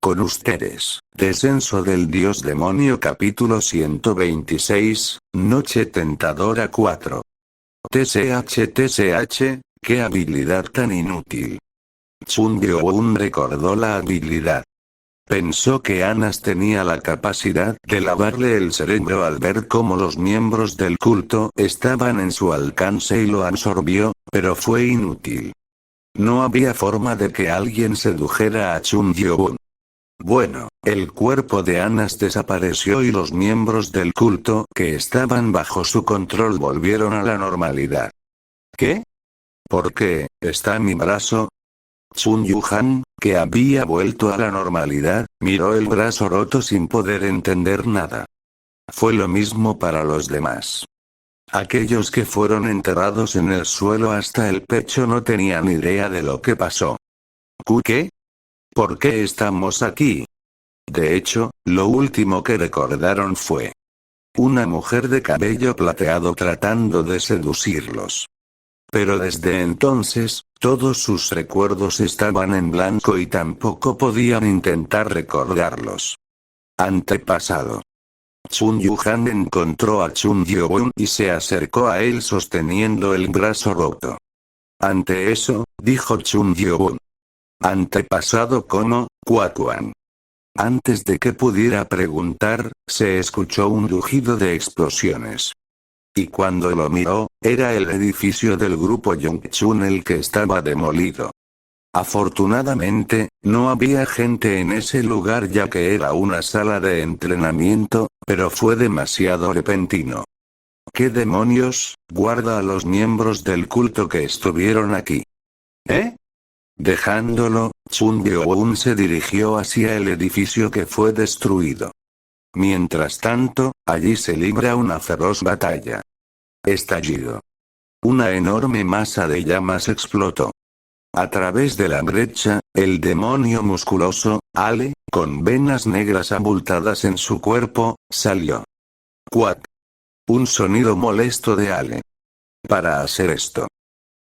Con ustedes, Descenso del Dios Demonio capítulo 126, Noche Tentadora 4. TCH, qué habilidad tan inútil. Chun Gyo-un recordó la habilidad. Pensó que Anas tenía la capacidad de lavarle el cerebro al ver cómo los miembros del culto estaban en su alcance y lo absorbió, pero fue inútil. No había forma de que alguien sedujera a Chun Gyo-un. Bueno, el cuerpo de Anas desapareció y los miembros del culto que estaban bajo su control volvieron a la normalidad. ¿Qué? ¿Por qué está mi brazo? Chun Yu-han, que había vuelto a la normalidad, miró el brazo roto sin poder entender nada. Fue lo mismo para los demás. Aquellos que fueron enterrados en el suelo hasta el pecho no tenían idea de lo que pasó. ¿Qué? ¿Por qué estamos aquí? De hecho, lo último que recordaron fue una mujer de cabello plateado tratando de seducirlos. Pero desde entonces, todos sus recuerdos estaban en blanco y tampoco podían intentar recordarlos. Antepasado. Chun Yu-han encontró a Chun Gyo-un y se acercó a él sosteniendo el brazo roto. Ante eso, dijo Chun Gyo-un. Antepasado como, Kwakuan. Antes de que pudiera preguntar, se escuchó un rugido de explosiones. Y cuando lo miró, era el edificio del grupo Yongchun el que estaba demolido. Afortunadamente, no había gente en ese lugar ya que era una sala de entrenamiento, pero fue demasiado repentino. ¿Qué demonios? Guarda a los miembros del culto que estuvieron aquí. ¿Eh? Dejándolo, Chun Gyo-un se dirigió hacia el edificio que fue destruido. Mientras tanto, allí se libra una feroz batalla. Estallido. Una enorme masa de llamas explotó. A través de la brecha, el demonio musculoso, Ale, con venas negras abultadas en su cuerpo, salió. ¡Cuac! Un sonido molesto de Ale. Para hacer esto.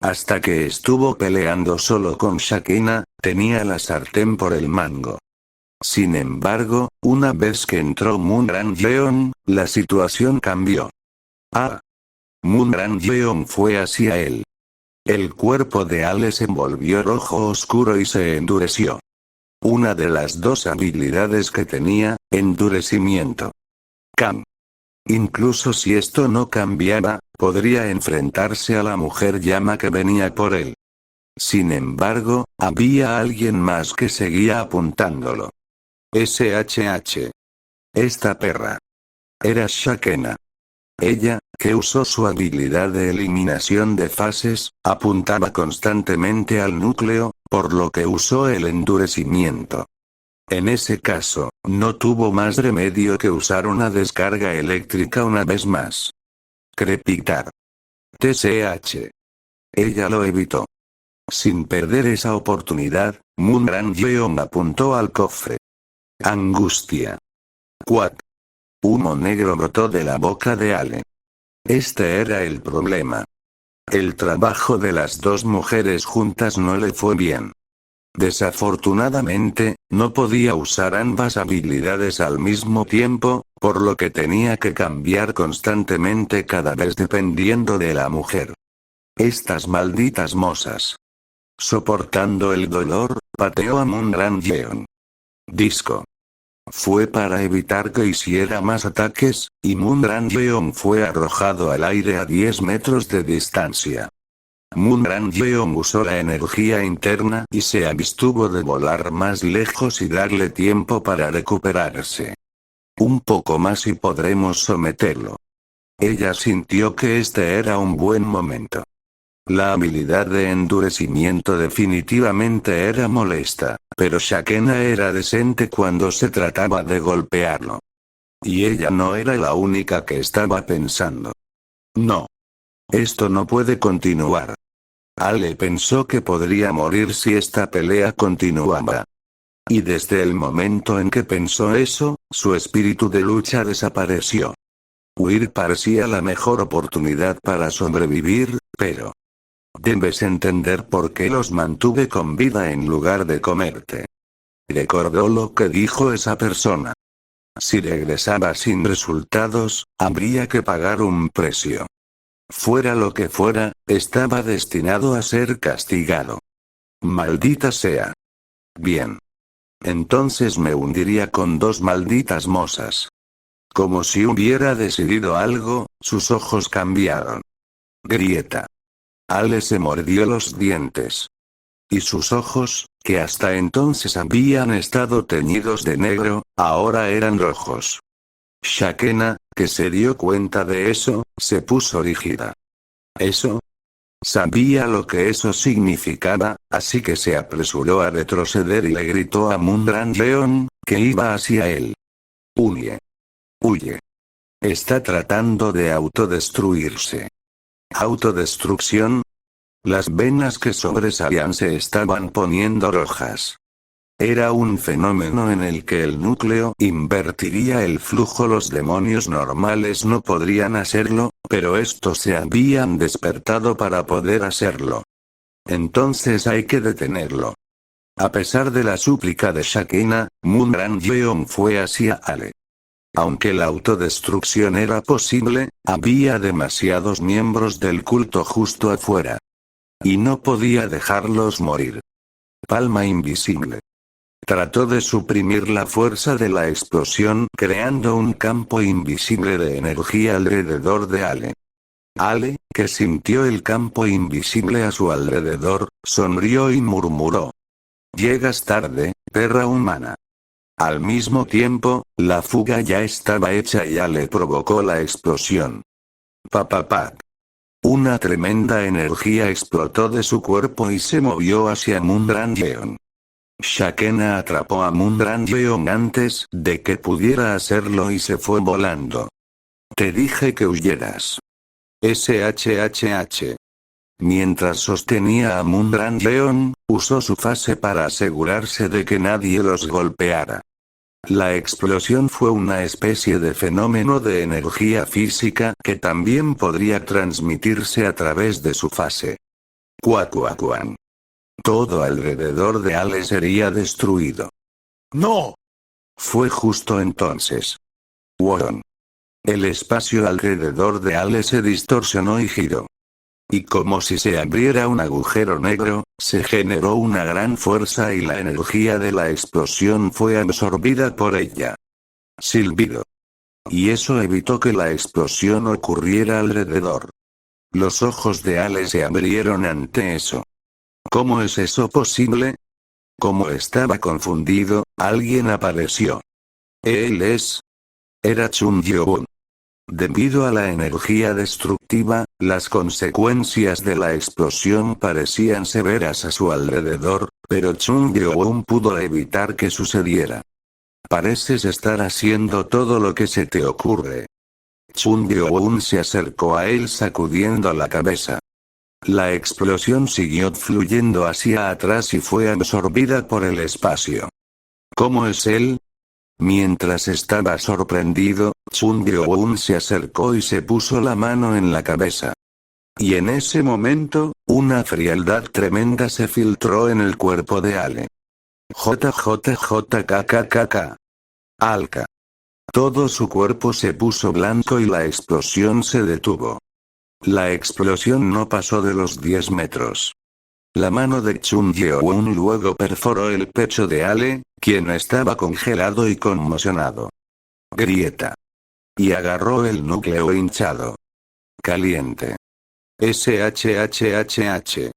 Hasta que estuvo peleando solo con Shakina, tenía la sartén por el mango. Sin embargo, una vez que entró Moon Ran-yeon, la situación cambió. ¡Ah! Moon Ran-yeon fue hacia él. El cuerpo de Ale se volvió rojo oscuro y se endureció. Una de las dos habilidades que tenía, endurecimiento. Cam. Incluso si esto no cambiaba, podría enfrentarse a la mujer llama que venía por él. Sin embargo, había alguien más que seguía apuntándolo. SHH. Esta perra. Era Shakena. Ella, que usó su habilidad de eliminación de fases, apuntaba constantemente al núcleo, por lo que usó el endurecimiento. En ese caso, no tuvo más remedio que usar una descarga eléctrica una vez más. Crepitar. TCH. Ella lo evitó. Sin perder esa oportunidad, Moon Ran-yeon apuntó al cofre. Angustia. Cuac. Humo negro brotó de la boca de Ale. Este era el problema. El trabajo de las dos mujeres juntas no le fue bien. Desafortunadamente, no podía usar ambas habilidades al mismo tiempo, por lo que tenía que cambiar constantemente cada vez dependiendo de la mujer. Estas malditas mozas. Soportando el dolor, pateó a Moon Ran-yeon. Disco. Fue para evitar que hiciera más ataques, y Moon Ran-yeon fue arrojado al aire a 10 metros de distancia. Moon Ran-yeon usó la energía interna y se abstuvo de volar más lejos y darle tiempo para recuperarse. Un poco más y podremos someterlo. Ella sintió que este era un buen momento. La habilidad de endurecimiento definitivamente era molesta, pero Shakena era decente cuando se trataba de golpearlo. Y ella no era la única que estaba pensando. No. Esto no puede continuar. Ale pensó que podría morir si esta pelea continuaba. Y desde el momento en que pensó eso, su espíritu de lucha desapareció. Huir parecía la mejor oportunidad para sobrevivir, pero debes entender por qué los mantuve con vida en lugar de comerte. Recordó lo que dijo esa persona. Si regresaba sin resultados, habría que pagar un precio. Fuera lo que fuera, estaba destinado a ser castigado. Maldita sea. Bien. Entonces me hundiría con 2 malditas mosas. Como si hubiera decidido algo, sus ojos cambiaron. Grieta. Ale se mordió los dientes. Y sus ojos, que hasta entonces habían estado teñidos de negro, ahora eran rojos. Shakena, que se dio cuenta de eso, se puso rígida. ¿Eso? Sabía lo que eso significaba, así que se apresuró a retroceder y le gritó a Mundrangyeon, que iba hacia él. Huye. Huye. Está tratando de autodestruirse. ¿Autodestrucción? Las venas que sobresalían se estaban poniendo rojas. Era un fenómeno en el que el núcleo invertiría el flujo. Los demonios normales no podrían hacerlo, pero estos se habían despertado para poder hacerlo. Entonces hay que detenerlo. A pesar de la súplica de Shakena, Mundrangyeon fue hacia Ale. Aunque la autodestrucción era posible, había demasiados miembros del culto justo afuera. Y no podía dejarlos morir. Palma invisible. Trató de suprimir la fuerza de la explosión creando un campo invisible de energía alrededor de Ale. Ale, que sintió el campo invisible a su alrededor, sonrió y murmuró. Llegas tarde, perra humana. Al mismo tiempo, la fuga ya estaba hecha y Ale provocó la explosión. Papapat. Una tremenda energía explotó de su cuerpo y se movió hacia Mundrangyeon. Shakena atrapó a Mundrangyeon antes de que pudiera hacerlo y se fue volando. Te dije que huyeras. SHHH. Mientras sostenía a Mundrangyeon, usó su fase para asegurarse de que nadie los golpeara. La explosión fue una especie de fenómeno de energía física que también podría transmitirse a través de su fase. Cuacuacuan. Todo alrededor de Ale sería destruido. ¡No! Fue justo entonces. ¡Won! El espacio alrededor de Ale se distorsionó y giró. Y como si se abriera un agujero negro, se generó una gran fuerza y la energía de la explosión fue absorbida por ella. Silbido. Y eso evitó que la explosión ocurriera alrededor. Los ojos de Ale se abrieron ante eso. ¿Cómo es eso posible? Como estaba confundido, alguien apareció. Él es... Era Chun Yeon. Debido a la energía destructiva, las consecuencias de la explosión parecían severas a su alrededor, pero Chun Yeon pudo evitar que sucediera. Pareces estar haciendo todo lo que se te ocurre. Chun Yeon se acercó a él sacudiendo la cabeza. La explosión siguió fluyendo hacia atrás y fue absorbida por el espacio. ¿Cómo es él? Mientras estaba sorprendido, Chun Yeon se acercó y se puso la mano en la cabeza. Y en ese momento, una frialdad tremenda se filtró en el cuerpo de Ale. JJJKKKK. Alka. Todo su cuerpo se puso blanco y la explosión se detuvo. La explosión no pasó de los 10 metros. La mano de Chun Yeon luego perforó el pecho de Ale, quien estaba congelado y conmocionado. Grieta. Y agarró el núcleo hinchado. Caliente. SHHHH.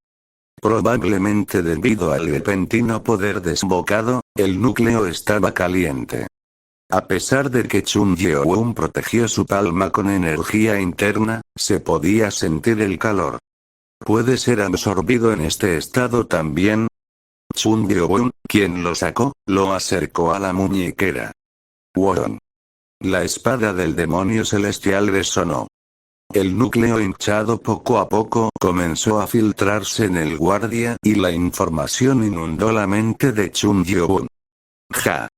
Probablemente debido al repentino poder desbocado, el núcleo estaba caliente. A pesar de que Chun Yeon protegió su palma con energía interna, se podía sentir el calor. ¿Puede ser absorbido en este estado también? Chun Yeon, quien lo sacó, lo acercó a la muñequera. Won. La espada del demonio celestial resonó. El núcleo hinchado poco a poco comenzó a filtrarse en el guardia y la información inundó la mente de Chun Yeon. Ja.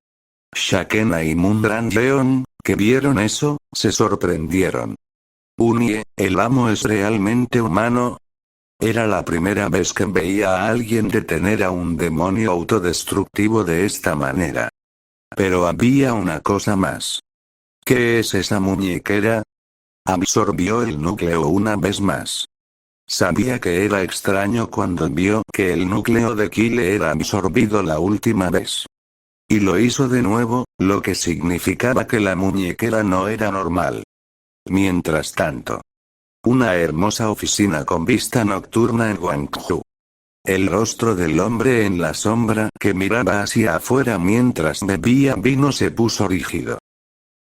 Shakena y Mundrangyeon, que vieron eso, se sorprendieron. Unie, ¿el amo es realmente humano? Era la primera vez que veía a alguien detener a un demonio autodestructivo de esta manera. Pero había una cosa más. ¿Qué es esa muñequera? Absorbió el núcleo una vez más. Sabía que era extraño cuando vio que el núcleo de Kyle era absorbido la última vez. Y lo hizo de nuevo, lo que significaba que la muñequera no era normal. Mientras tanto, una hermosa oficina con vista nocturna en Guangzhou. El rostro del hombre en la sombra que miraba hacia afuera mientras bebía vino se puso rígido.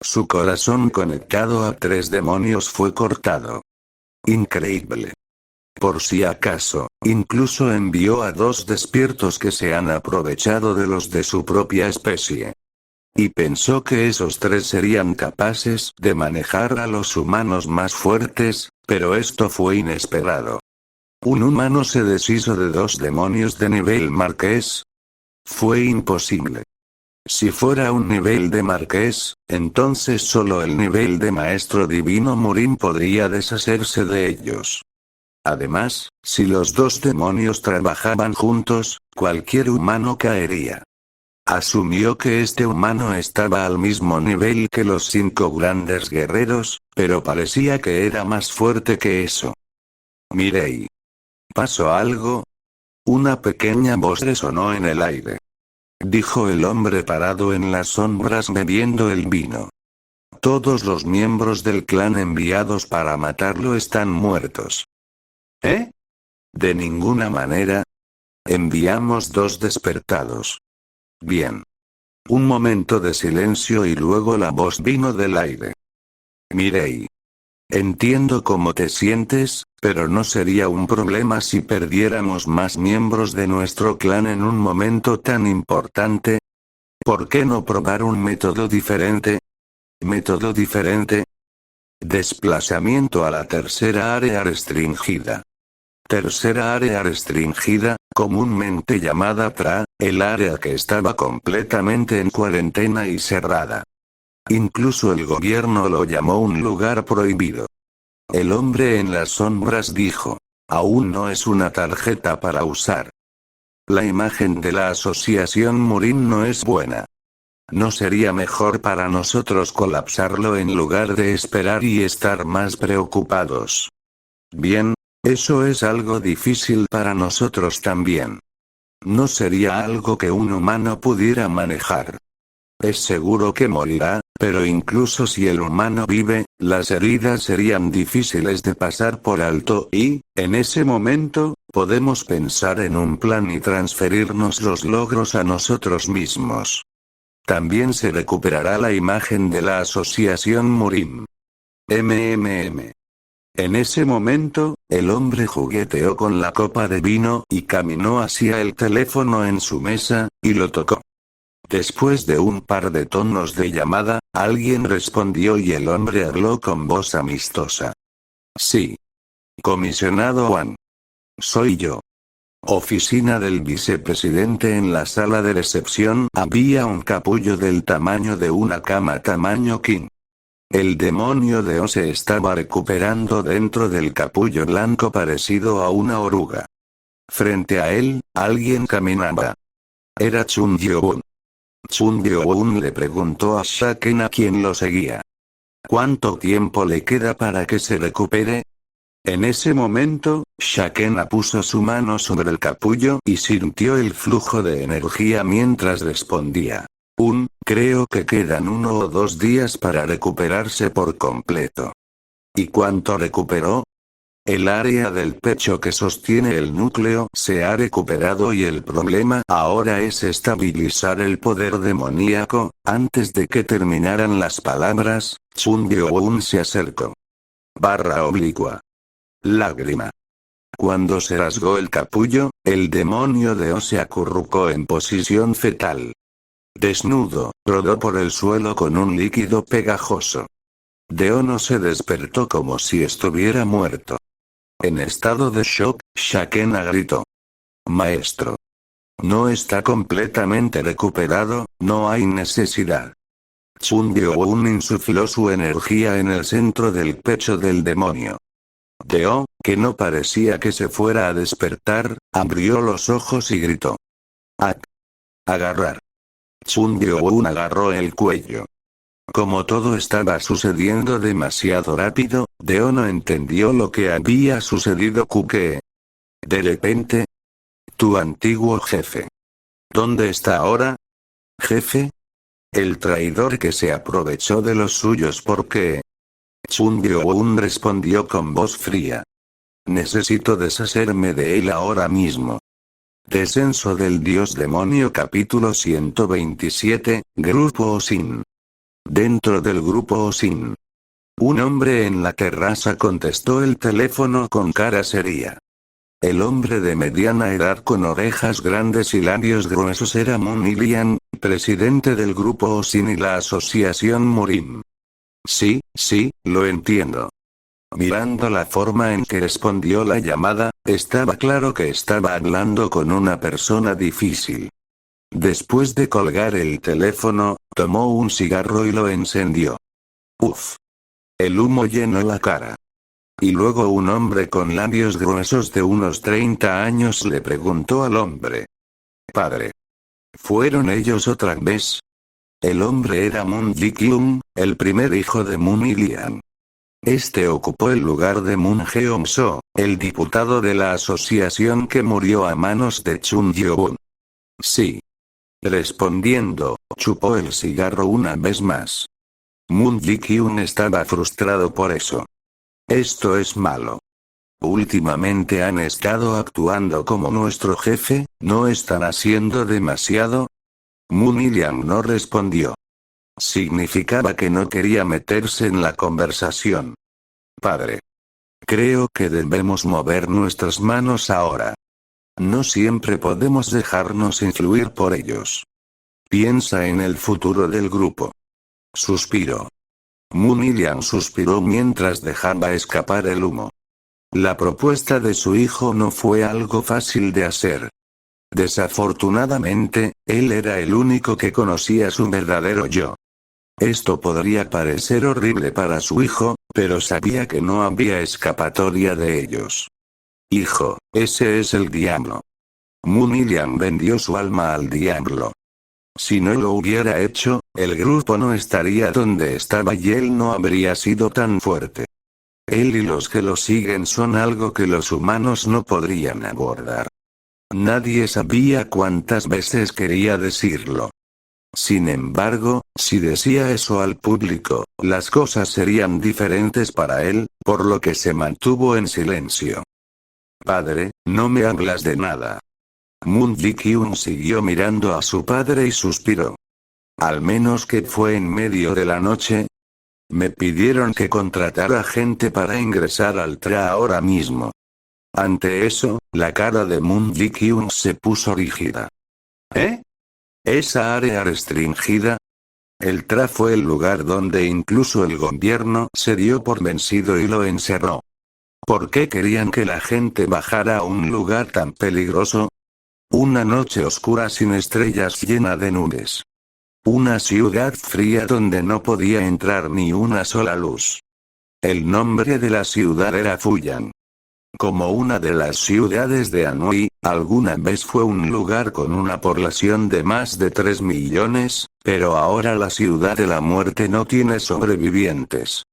Su corazón conectado a 3 demonios fue cortado. Increíble. Por si acaso, incluso envió a 2 despiertos que se han aprovechado de los de su propia especie. Y pensó que esos 3 serían capaces de manejar a los humanos más fuertes, pero esto fue inesperado. ¿Un humano se deshizo de 2 demonios de nivel marqués? Fue imposible. Si fuera un nivel de marqués, entonces solo el nivel de maestro divino Murin podría deshacerse de ellos. Además, si los 2 demonios trabajaban juntos, cualquier humano caería. Asumió que este humano estaba al mismo nivel que los 5 grandes guerreros, pero parecía que era más fuerte que eso. Mirei. ¿Pasó algo? Una pequeña voz resonó en el aire. Dijo el hombre parado en las sombras bebiendo el vino. Todos los miembros del clan enviados para matarlo están muertos. ¿Eh? De ninguna manera. Enviamos 2 despertados. Bien. Un momento de silencio y luego la voz vino del aire. Mirei. Entiendo cómo te sientes, pero no sería un problema si perdiéramos más miembros de nuestro clan en un momento tan importante. ¿Por qué no probar un método diferente? ¿Método diferente? Desplazamiento a la tercera área restringida. Tercera área restringida, comúnmente llamada TRA, el área que estaba completamente en cuarentena y cerrada. Incluso el gobierno lo llamó un lugar prohibido. El hombre en las sombras dijo. Aún no es una tarjeta para usar. La imagen de la asociación Murin no es buena. ¿No sería mejor para nosotros colapsarlo en lugar de esperar y estar más preocupados? Bien, eso es algo difícil para nosotros también. No sería algo que un humano pudiera manejar. Es seguro que morirá, pero incluso si el humano vive, las heridas serían difíciles de pasar por alto y, en ese momento, podemos pensar en un plan y transferirnos los logros a nosotros mismos. También se recuperará la imagen de la asociación Murin. En ese momento, el hombre jugueteó con la copa de vino y caminó hacia el teléfono en su mesa, y lo tocó. Después de un par de tonos de llamada, alguien respondió y el hombre habló con voz amistosa. Sí. Comisionado Wan. Soy yo. Oficina del vicepresidente. En la sala de recepción había un capullo del tamaño de una cama tamaño king. El demonio de O se estaba recuperando dentro del capullo blanco parecido a una oruga. Frente a él, alguien caminaba. Era Chun Yeo-un. Chun Yeo-un le preguntó a Shaken a quien lo seguía. ¿Cuánto tiempo le queda para que se recupere? En ese momento, Shakena puso su mano sobre el capullo y sintió el flujo de energía mientras respondía. Creo que quedan 1 o 2 días para recuperarse por completo. ¿Y cuánto recuperó? El área del pecho que sostiene el núcleo se ha recuperado y el problema ahora es estabilizar el poder demoníaco. Antes de que terminaran las palabras, Chun Yeo-un se acercó. // Lágrima. Cuando se rasgó el capullo, el demonio de O se acurrucó en posición fetal. Desnudo, rodó por el suelo con un líquido pegajoso. Deo no se despertó como si estuviera muerto. En estado de shock, Shakena gritó. Maestro. No está completamente recuperado, no hay necesidad. Chun Yeo-un insufló su energía en el centro del pecho del demonio. Deo, que no parecía que se fuera a despertar, abrió los ojos y gritó. ¡Ah! Agarrar. Chun Gyo-won agarró el cuello. Como todo estaba sucediendo demasiado rápido, Deo no entendió lo que había sucedido. Que de repente, tu antiguo jefe. ¿Dónde está ahora? ¿Jefe? El traidor que se aprovechó de los suyos. ¿Por qué? Chun Gyo-won respondió con voz fría. Necesito deshacerme de él ahora mismo. Descenso del Dios Demonio capítulo 127, Grupo Osin. Dentro del Grupo Osin. Un hombre en la terraza contestó el teléfono con cara seria. El hombre de mediana edad con orejas grandes y labios gruesos era Moon Ilian, presidente del Grupo Osin y la Asociación Morim. Sí, lo entiendo. Mirando la forma en que respondió la llamada, estaba claro que estaba hablando con una persona difícil. Después de colgar el teléfono, tomó un cigarro y lo encendió. Uf. El humo llenó la cara. Y luego un hombre con labios gruesos de unos 30 años le preguntó al hombre. Padre. ¿Fueron ellos otra vez? El hombre era Moon Ji-kyung, el primer hijo de Moon Ilian. Este ocupó el lugar de Moon Jeong-so, el diputado de la asociación que murió a manos de Chun Gyo-won. Sí. Respondiendo, chupó el cigarro una vez más. Moon Ji-kyung estaba frustrado por eso. Esto es malo. Últimamente han estado actuando como nuestro jefe, ¿no están haciendo demasiado? Moon Ilian no respondió. Significaba que no quería meterse en la conversación. Padre. Creo que debemos mover nuestras manos ahora. No siempre podemos dejarnos influir por ellos. Piensa en el futuro del grupo. Suspiró. Moon Ilian suspiró mientras dejaba escapar el humo. La propuesta de su hijo no fue algo fácil de hacer. Desafortunadamente, él era el único que conocía su verdadero yo. Esto podría parecer horrible para su hijo, pero sabía que no había escapatoria de ellos. Hijo, ese es el diablo. Moon Ilian vendió su alma al diablo. Si no lo hubiera hecho, el grupo no estaría donde estaba y él no habría sido tan fuerte. Él y los que lo siguen son algo que los humanos no podrían abordar. Nadie sabía cuántas veces quería decirlo. Sin embargo, si decía eso al público, las cosas serían diferentes para él, por lo que se mantuvo en silencio. Padre, no me hablas de nada. Moon Ji-kyung siguió mirando a su padre y suspiró. Al menos que fue en medio de la noche. Me pidieron que contratara gente para ingresar al TRA ahora mismo. Ante eso, la cara de Moon Ji-kyung se puso rígida. ¿Eh? ¿Esa área restringida? El TRA fue el lugar donde incluso el gobierno se dio por vencido y lo encerró. ¿Por qué querían que la gente bajara a un lugar tan peligroso? Una noche oscura sin estrellas llena de nubes. Una ciudad fría donde no podía entrar ni una sola luz. El nombre de la ciudad era Fuyan. Como una de las ciudades de Anhui, alguna vez fue un lugar con una población de más de 3 millones, pero ahora la ciudad de la muerte no tiene sobrevivientes.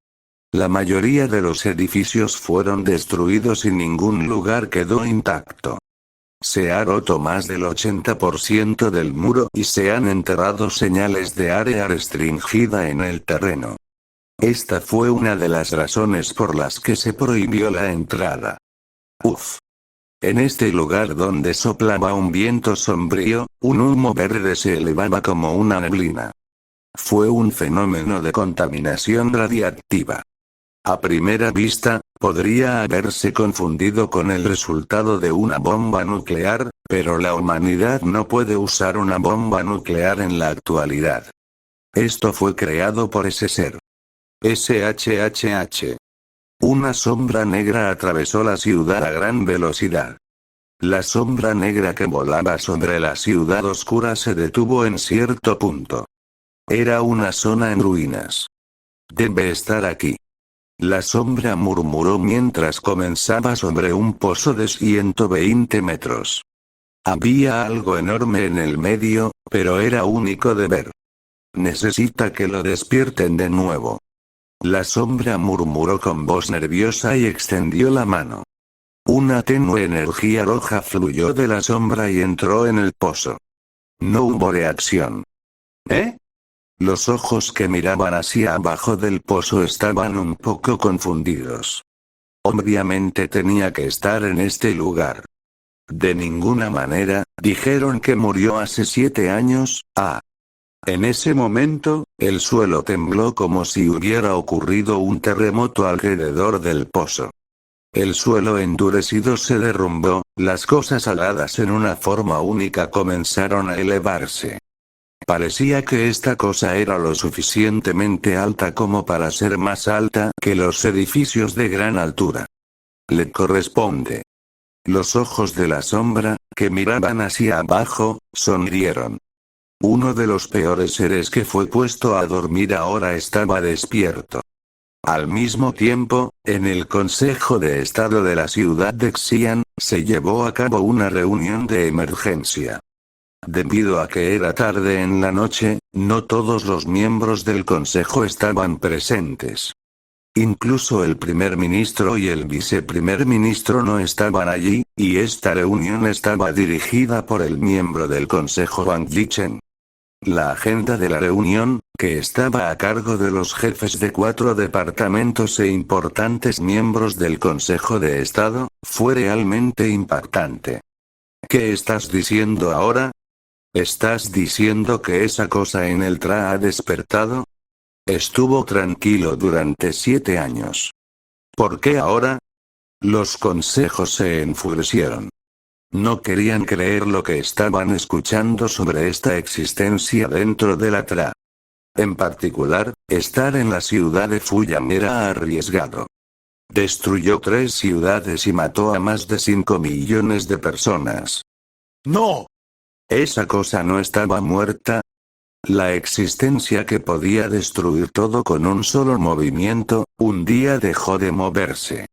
La mayoría de los edificios fueron destruidos y ningún lugar quedó intacto. Se ha roto más del 80% del muro y se han enterrado señales de área restringida en el terreno. Esta fue una de las razones por las que se prohibió la entrada. Uf. En este lugar donde soplaba un viento sombrío, un humo verde se elevaba como una neblina. Fue un fenómeno de contaminación radiactiva. A primera vista, podría haberse confundido con el resultado de una bomba nuclear, pero la humanidad no puede usar una bomba nuclear en la actualidad. Esto fue creado por ese ser. SHHH. Una sombra negra atravesó la ciudad a gran velocidad. La sombra negra que volaba sobre la ciudad oscura se detuvo en cierto punto. Era una zona en ruinas. Debe estar aquí. La sombra murmuró mientras comenzaba sobre un pozo de 120 metros. Había algo enorme en el medio, pero era único de ver. Necesita que lo despierten de nuevo. La sombra murmuró con voz nerviosa y extendió la mano. Una tenue energía roja fluyó de la sombra y entró en el pozo. No hubo reacción. ¿Eh? Los ojos que miraban hacia abajo del pozo estaban un poco confundidos. Obviamente tenía que estar en este lugar. De ninguna manera, dijeron que murió hace 7 años, En ese momento, el suelo tembló como si hubiera ocurrido un terremoto alrededor del pozo. El suelo endurecido se derrumbó, las cosas aladas en una forma única comenzaron a elevarse. Parecía que esta cosa era lo suficientemente alta como para ser más alta que los edificios de gran altura. Le corresponde. Los ojos de la sombra, que miraban hacia abajo, sonrieron. Uno de los peores seres que fue puesto a dormir ahora estaba despierto. Al mismo tiempo, en el Consejo de Estado de la ciudad de Xi'an, se llevó a cabo una reunión de emergencia. Debido a que era tarde en la noche, no todos los miembros del Consejo estaban presentes. Incluso el primer ministro y el viceprimer ministro no estaban allí, y esta reunión estaba dirigida por el miembro del Consejo Wang Yichen. La agenda de la reunión, que estaba a cargo de los jefes de 4 departamentos e importantes miembros del Consejo de Estado, fue realmente impactante. ¿Qué estás diciendo ahora? ¿Estás diciendo que esa cosa en el TRA ha despertado? Estuvo tranquilo durante 7 años. ¿Por qué ahora? Los consejos se enfurecieron. No querían creer lo que estaban escuchando sobre esta existencia dentro de la TRA. En particular, estar en la ciudad de Fujian era arriesgado. Destruyó 3 ciudades y mató a más de 5 millones de personas. ¡No! ¿Esa cosa no estaba muerta? La existencia que podía destruir todo con un solo movimiento, un día dejó de moverse.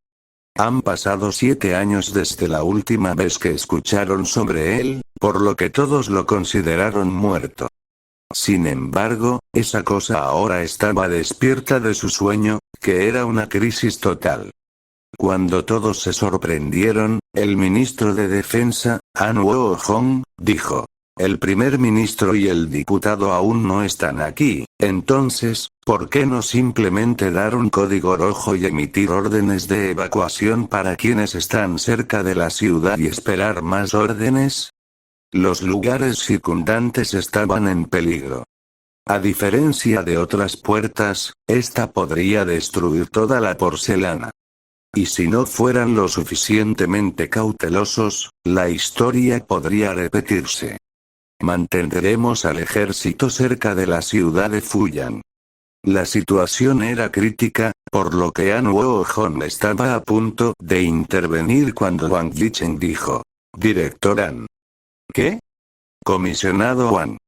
Han pasado 7 años desde la última vez que escucharon sobre él, por lo que todos lo consideraron muerto. Sin embargo, esa cosa ahora estaba despierta de su sueño, que era una crisis total. Cuando todos se sorprendieron, el ministro de Defensa, Han Wo-hong, dijo: el primer ministro y el diputado aún no están aquí, entonces, ¿por qué no simplemente dar un código rojo y emitir órdenes de evacuación para quienes están cerca de la ciudad y esperar más órdenes? Los lugares circundantes estaban en peligro. A diferencia de otras puertas, esta podría destruir toda la porcelana. Y si no fueran lo suficientemente cautelosos, la historia podría repetirse. Mantendremos al ejército cerca de la ciudad de Fujian. La situación era crítica, por lo que Han Wo-hong estaba a punto de intervenir cuando Wang Yichen dijo: Director Han. ¿Qué? Comisionado Wang.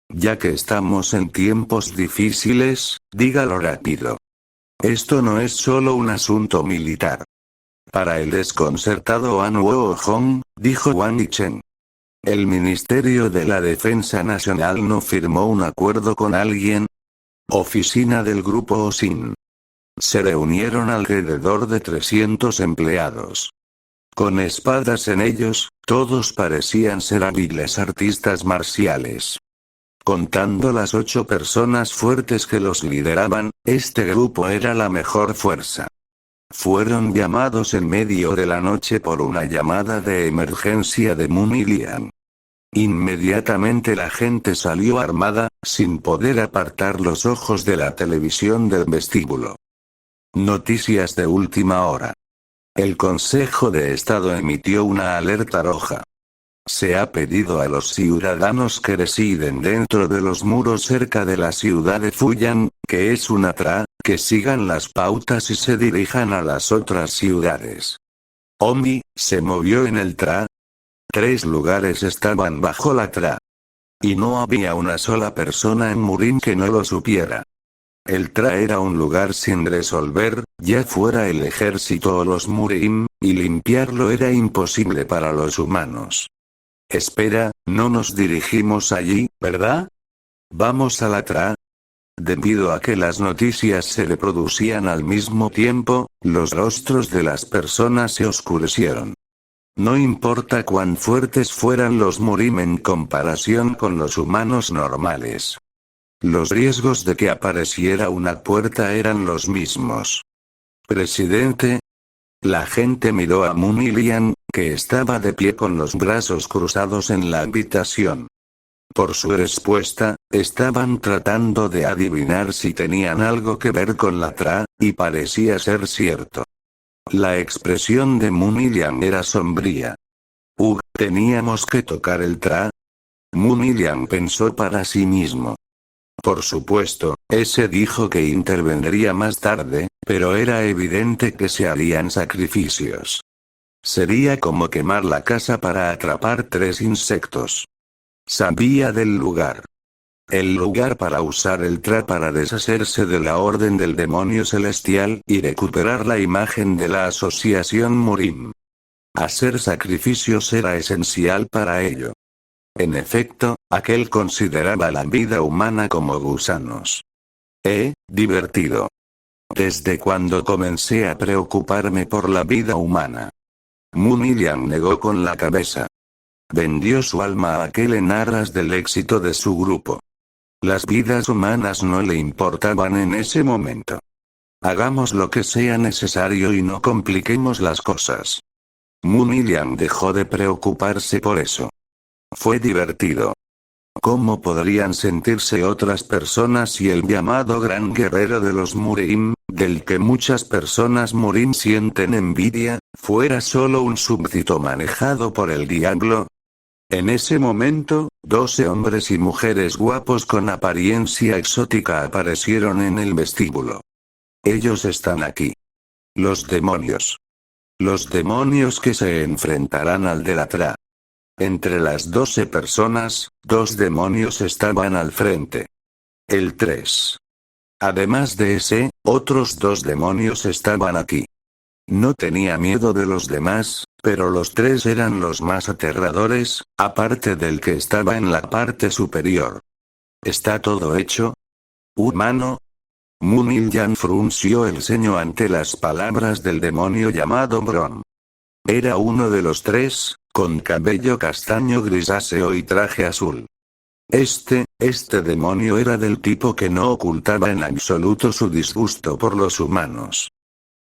Ya que estamos en tiempos difíciles, dígalo rápido. Esto no es solo un asunto militar. Para el desconcertado Han Wo-hong, dijo Wang Yichen. ¿El Ministerio de la Defensa Nacional no firmó un acuerdo con alguien? Oficina del Grupo Osin. Se reunieron alrededor de 300 empleados. Con espadas en ellos, todos parecían ser hábiles artistas marciales. Contando las 8 personas fuertes que los lideraban, este grupo era la mejor fuerza. Fueron llamados en medio de la noche por una llamada de emergencia de Moon y Lian. Inmediatamente la gente salió armada, sin poder apartar los ojos de la televisión del vestíbulo. Noticias de última hora. El Consejo de Estado emitió una alerta roja. Se ha pedido a los ciudadanos que residen dentro de los muros cerca de la ciudad de Fujian, que es una TRA, que sigan las pautas y se dirijan a las otras ciudades. Omi, se movió en el TRA. 3 lugares estaban bajo la TRA. Y no había una sola persona en Murin que no lo supiera. El Tra era un lugar sin resolver, ya fuera el ejército o los Murim, y limpiarlo era imposible para los humanos. Espera, no nos dirigimos allí, ¿verdad? Vamos a la Tra. Debido a que las noticias se reproducían al mismo tiempo, los rostros de las personas se oscurecieron. No importa cuán fuertes fueran los Murim en comparación con los humanos normales. Los riesgos de que apareciera una puerta eran los mismos. Presidente. La gente miró a Moon y Lian, que estaba de pie con los brazos cruzados en la habitación. Por su respuesta, estaban tratando de adivinar si tenían algo que ver con la Tra, y parecía ser cierto. La expresión de Moon y Lian era sombría. ¿Teníamos que tocar el Tra? Moon y Lian pensó para sí mismo. Por supuesto, ese dijo que intervendría más tarde, pero era evidente que se harían sacrificios. Sería como quemar la casa para atrapar 3 insectos. Sabía del lugar. El lugar para usar el Tra para deshacerse de la orden del demonio celestial y recuperar la imagen de la asociación Murim. Hacer sacrificios era esencial para ello. En efecto, aquel consideraba la vida humana como gusanos. Divertido. ¿Desde cuando comencé a preocuparme por la vida humana? Moon y Lian negó con la cabeza. Vendió su alma a aquel en aras del éxito de su grupo. Las vidas humanas no le importaban en ese momento. Hagamos lo que sea necesario y no compliquemos las cosas. Moon y Lian dejó de preocuparse por eso. Fue divertido. ¿Cómo podrían sentirse otras personas si el llamado gran guerrero de los Murim, del que muchas personas Murim sienten envidia, fuera solo un súbdito manejado por el diablo? En ese momento, 12 hombres y mujeres guapos con apariencia exótica aparecieron en el vestíbulo. Ellos están aquí. Los demonios. Los demonios que se enfrentarán al de la Tra. Entre las 12 personas, 2 demonios estaban al frente. El 3. Además de ese, otros 2 demonios estaban aquí. No tenía miedo de los demás, pero los 3 eran los más aterradores, aparte del que estaba en la parte superior. ¿Está todo hecho? ¿Humano? Moon y Lian frunció el ceño ante las palabras del demonio llamado Bron. Era uno de los 3, con cabello castaño grisáceo y traje azul. Este demonio era del tipo que no ocultaba en absoluto su disgusto por los humanos.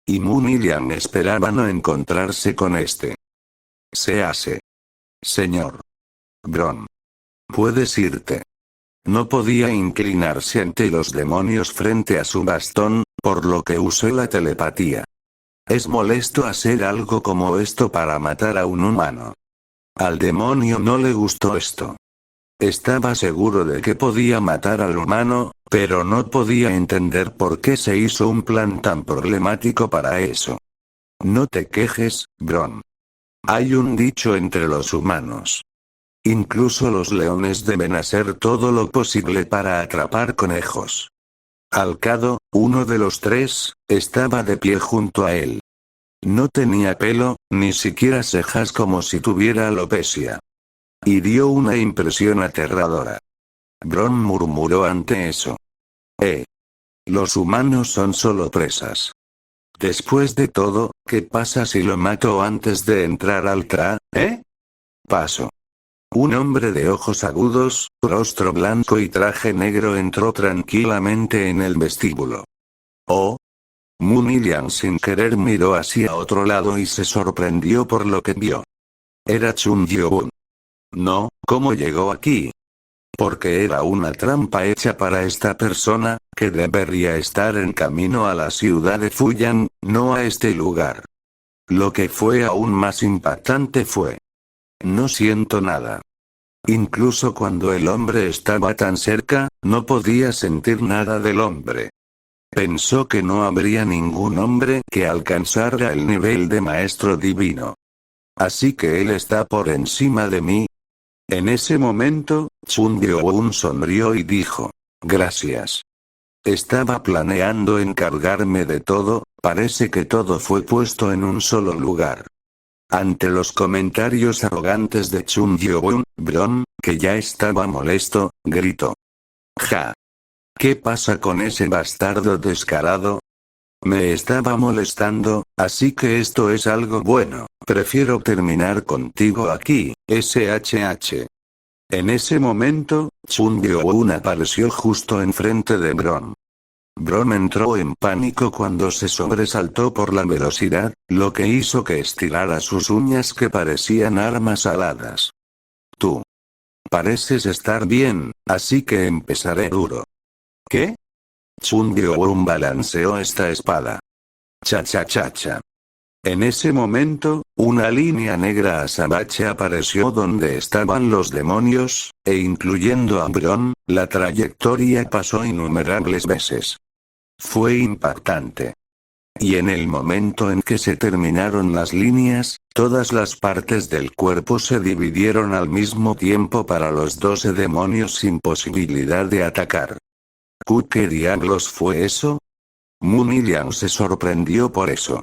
Y Moon y Lian esperaba no encontrarse con este. Se hace. Señor Bron. Puedes irte. No podía inclinarse ante los demonios frente a su bastón, por lo que usó la telepatía. Es molesto hacer algo como esto para matar a un humano. Al demonio no le gustó esto. Estaba seguro de que podía matar al humano, pero no podía entender por qué se hizo un plan tan problemático para eso. No te quejes, Bron. Hay un dicho entre los humanos. Incluso los leones deben hacer todo lo posible para atrapar conejos. Alcado, uno de los 3, estaba de pie junto a él. No tenía pelo, ni siquiera cejas como si tuviera alopecia. Y dio una impresión aterradora. Bron murmuró ante eso. Los humanos son solo presas. Después de todo, ¿qué pasa si lo mato antes de entrar al Tra? Paso. Un hombre de ojos agudos, rostro blanco y traje negro entró tranquilamente en el vestíbulo. Oh. Moon y Lian sin querer miró hacia otro lado y se sorprendió por lo que vio. Era Chun Yeo-bun. No, ¿cómo llegó aquí? Porque era una trampa hecha para esta persona, que debería estar en camino a la ciudad de Fuyan, no a este lugar. Lo que fue aún más impactante fue: no siento nada. Incluso cuando el hombre estaba tan cerca, no podía sentir nada del hombre. Pensó que no habría ningún hombre que alcanzara el nivel de maestro divino. Así que él está por encima de mí. En ese momento, Chun Yeo-bun sonrió y dijo: gracias. Estaba planeando encargarme de todo, parece que todo fue puesto en un solo lugar. Ante los comentarios arrogantes de Chun Hyo-won, Bron, que ya estaba molesto, gritó. ¡Ja! ¿Qué pasa con ese bastardo descarado? Me estaba molestando, así que esto es algo bueno, prefiero terminar contigo aquí, SHH. En ese momento, Chun Hyo-won apareció justo enfrente de Bron. Bron entró en pánico cuando se sobresaltó por la velocidad, lo que hizo que estirara sus uñas que parecían armas aladas. Tú pareces estar bien, así que empezaré duro. ¿Qué? Chun Hyo-won balanceó esta espada. Cha cha cha cha. En ese momento, una línea negra azabache apareció donde estaban los demonios, e incluyendo a Bron, la trayectoria pasó innumerables veces. Fue impactante. Y en el momento en que se terminaron las líneas, todas las partes del cuerpo se dividieron al mismo tiempo para los 12 demonios sin posibilidad de atacar. ¿Qué diablos fue eso? Moon y Liang se sorprendió por eso.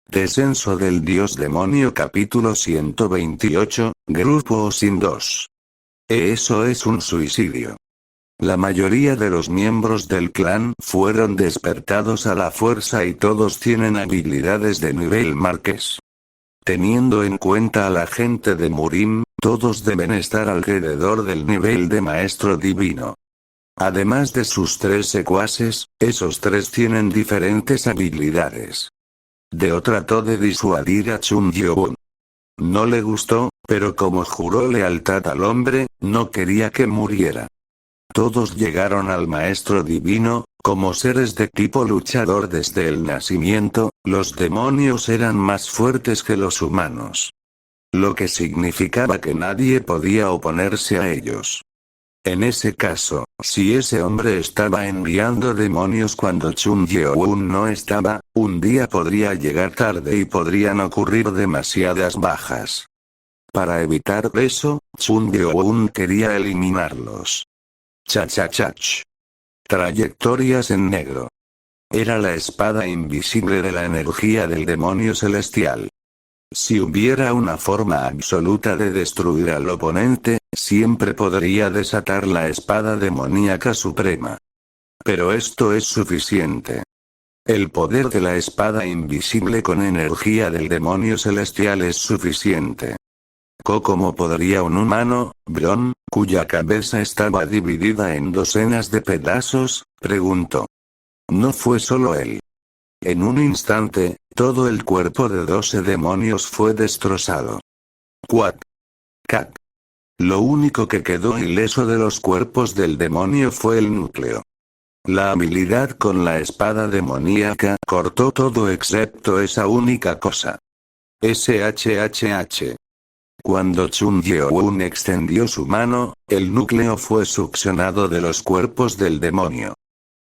Descenso del Dios Demonio capítulo 128, Grupo Sin 2. Eso es un suicidio. La mayoría de los miembros del clan fueron despertados a la fuerza y todos tienen habilidades de nivel marqués. Teniendo en cuenta a la gente de Murim, todos deben estar alrededor del nivel de maestro divino. Además de sus 3 secuaces, esos 3 tienen diferentes habilidades. Deo trató de disuadir a Chun Hyo-won. No le gustó, pero como juró lealtad al hombre, no quería que muriera. Todos llegaron al maestro divino, como seres de tipo luchador desde el nacimiento, los demonios eran más fuertes que los humanos. Lo que significaba que nadie podía oponerse a ellos. En ese caso, si ese hombre estaba enviando demonios cuando Chun Hyo-won no estaba, un día podría llegar tarde y podrían ocurrir demasiadas bajas. Para evitar eso, Chun Hyo-won quería eliminarlos. Cha-cha-chach. Trayectorias en negro. Era la espada invisible de la energía del demonio celestial. Si hubiera una forma absoluta de destruir al oponente, siempre podría desatar la espada demoníaca suprema. Pero esto es suficiente. El poder de la espada invisible con energía del demonio celestial es suficiente. ¿Cómo podría un humano, Bron, cuya cabeza estaba dividida en docenas de pedazos? Preguntó. No fue solo él. En un instante, todo el cuerpo de 12 demonios fue destrozado. Cuac. Cac. Lo único que quedó ileso de los cuerpos del demonio fue el núcleo. La habilidad con la espada demoníaca cortó todo excepto esa única cosa. SHHH. Cuando Chun Hyo-won extendió su mano, el núcleo fue succionado de los cuerpos del demonio.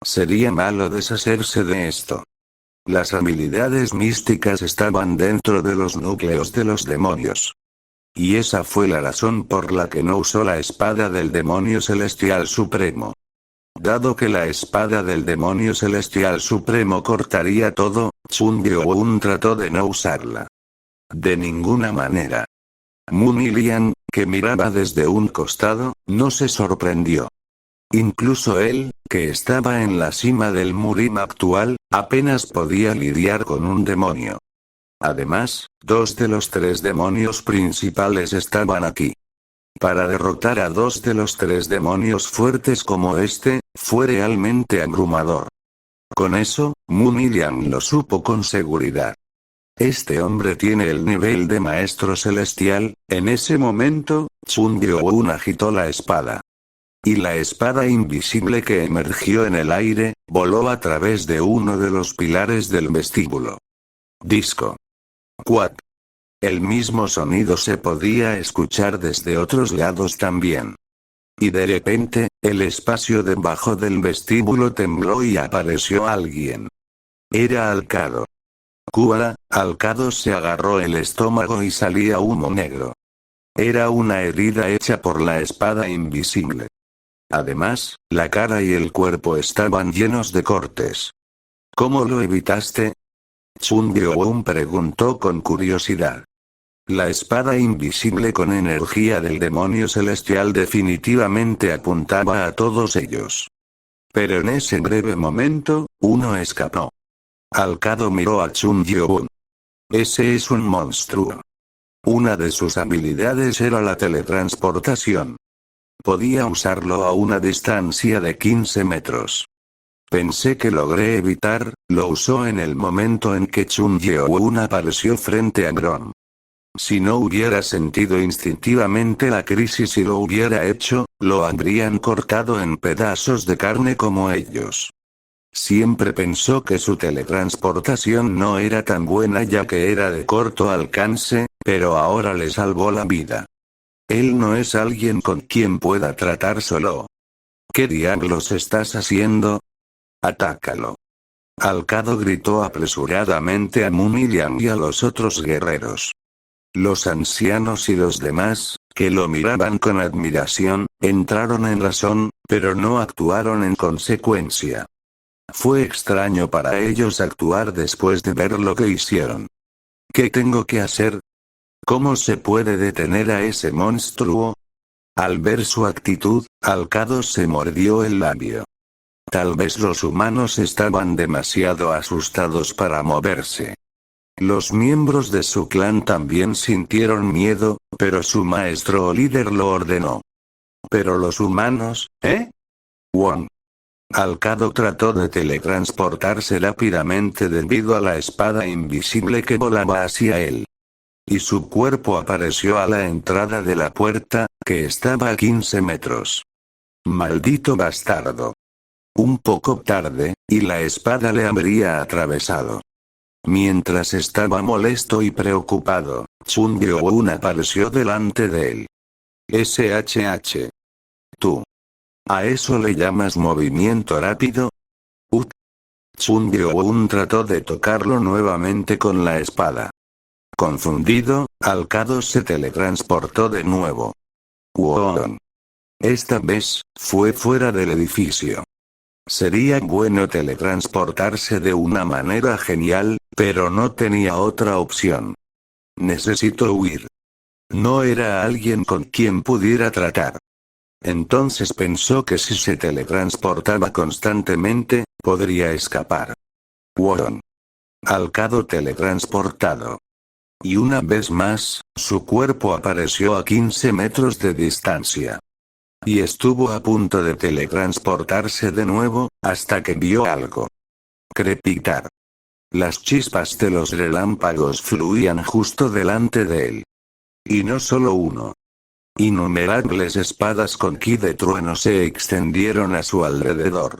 Sería malo deshacerse de esto. Las habilidades místicas estaban dentro de los núcleos de los demonios. Y esa fue la razón por la que no usó la espada del demonio celestial supremo. Dado que la espada del demonio celestial supremo cortaría todo, Chun Hyo-won trató de no usarla. De ninguna manera. Moon y Liang, que miraba desde un costado, no se sorprendió. Incluso él, que estaba en la cima del Murim actual, apenas podía lidiar con un demonio. Además, 2 de los 3 demonios principales estaban aquí. Para derrotar a 2 de los 3 demonios fuertes como este, fue realmente abrumador. Con eso, Moon y Liang lo supo con seguridad. Este hombre tiene el nivel de maestro celestial. En ese momento, Chun Hyo-won agitó la espada. Y la espada invisible que emergió en el aire, voló a través de uno de los pilares del vestíbulo. Disco. Cuac. El mismo sonido se podía escuchar desde otros lados también. Y de repente, el espacio debajo del vestíbulo tembló y apareció alguien. Era Alcado. Alcado se agarró el estómago y salía humo negro. Era una herida hecha por la espada invisible. Además, la cara y el cuerpo estaban llenos de cortes. ¿Cómo lo evitaste? Chun Gyo-won preguntó con curiosidad. La espada invisible con energía del demonio celestial definitivamente apuntaba a todos ellos. Pero en ese breve momento, uno escapó. Alcado miró a Chun Gyo-won. Ese es un monstruo. Una de sus habilidades era la teletransportación. Podía usarlo a una distancia de 15 metros. Pensé que logré evitar, lo usó en el momento en que Chun Gyo-won apareció frente a Grom. Si no hubiera sentido instintivamente la crisis y lo hubiera hecho, lo habrían cortado en pedazos de carne como ellos. Siempre pensó que su teletransportación no era tan buena ya que era de corto alcance, pero ahora le salvó la vida. Él no es alguien con quien pueda tratar solo. ¿Qué diablos estás haciendo? Atácalo. Alcado gritó apresuradamente a Moon y Liang y a los otros guerreros. Los ancianos y los demás, que lo miraban con admiración, entraron en razón, pero no actuaron en consecuencia. Fue extraño para ellos actuar después de ver lo que hicieron. ¿Qué tengo que hacer? ¿Cómo se puede detener a ese monstruo? Al ver su actitud, Alcado se mordió el labio. Tal vez los humanos estaban demasiado asustados para moverse. Los miembros de su clan también sintieron miedo, pero su maestro o líder lo ordenó. ¿Pero los humanos, eh? Won. Alcado trató de teletransportarse rápidamente debido a la espada invisible que volaba hacia él. Y su cuerpo apareció a la entrada de la puerta, que estaba a 15 metros. Maldito bastardo. Un poco tarde, y la espada le habría atravesado. Mientras estaba molesto y preocupado, Chun Gyo-won apareció delante de él. SHH. ¿Tú? ¿A eso le llamas movimiento rápido? Chun Gyo-won trató de tocarlo nuevamente con la espada. Confundido, Alcado se teletransportó de nuevo. Won. Esta vez, fue fuera del edificio. Sería bueno teletransportarse de una manera genial, pero no tenía otra opción. Necesito huir. No era alguien con quien pudiera tratar. Entonces pensó que si se teletransportaba constantemente, podría escapar. Won. Alcado teletransportado. Y una vez más, su cuerpo apareció a 15 metros de distancia. Y estuvo a punto de teletransportarse de nuevo, hasta que vio algo. Crepitar. Las chispas de los relámpagos fluían justo delante de él. Y no solo uno. Innumerables espadas con ki de trueno se extendieron a su alrededor.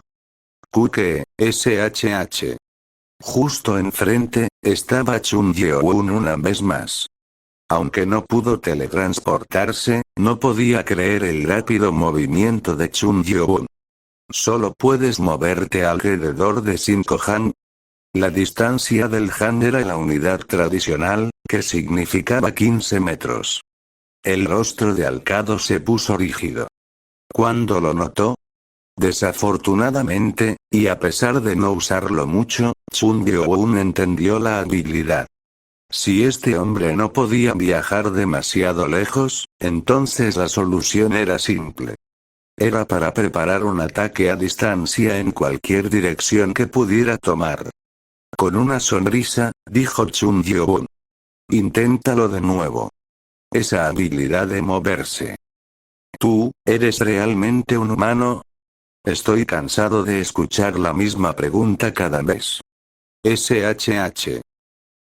Kuke, SHH. Justo enfrente, estaba Chun Gyo-won una vez más. Aunque no pudo teletransportarse, no podía creer el rápido movimiento de Chun Gyo-won. ¿Solo puedes moverte alrededor de 5 han? La distancia del han era la unidad tradicional, que significaba 15 metros. El rostro de Alcado se puso rígido. ¿Cuándo lo notó? Desafortunadamente, y a pesar de no usarlo mucho, Chun Gyo-won entendió la habilidad. Si este hombre no podía viajar demasiado lejos, entonces la solución era simple. Era para preparar un ataque a distancia en cualquier dirección que pudiera tomar. Con una sonrisa, dijo Chun Gyo-won. Inténtalo de nuevo. Esa habilidad de moverse. ¿Tú, eres realmente un humano? Estoy cansado de escuchar la misma pregunta cada vez. SHH.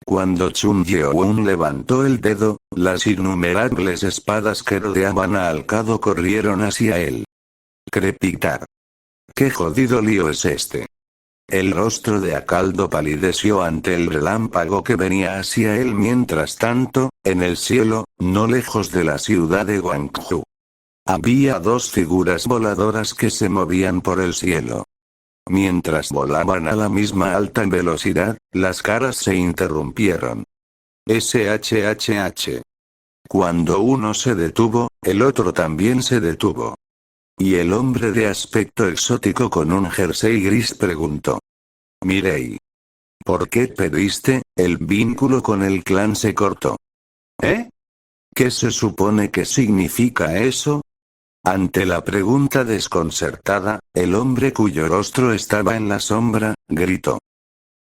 Cuando Chun Gyo-won levantó el dedo, las innumerables espadas que rodeaban a Alcado corrieron hacia él. Crepitar. ¿Qué jodido lío es este? El rostro de Alcado palideció ante el relámpago que venía hacia él mientras tanto, en el cielo, no lejos de la ciudad de Gwangju. Había dos figuras voladoras que se movían por el cielo. Mientras volaban a la misma alta velocidad, las caras se interrumpieron. SHHH. Cuando uno se detuvo, el otro también se detuvo. Y el hombre de aspecto exótico con un jersey gris preguntó. Mirei. ¿Por qué pediste? El vínculo con el clan se cortó. ¿Eh? ¿Qué se supone que significa eso? Ante la pregunta desconcertada, el hombre cuyo rostro estaba en la sombra, gritó.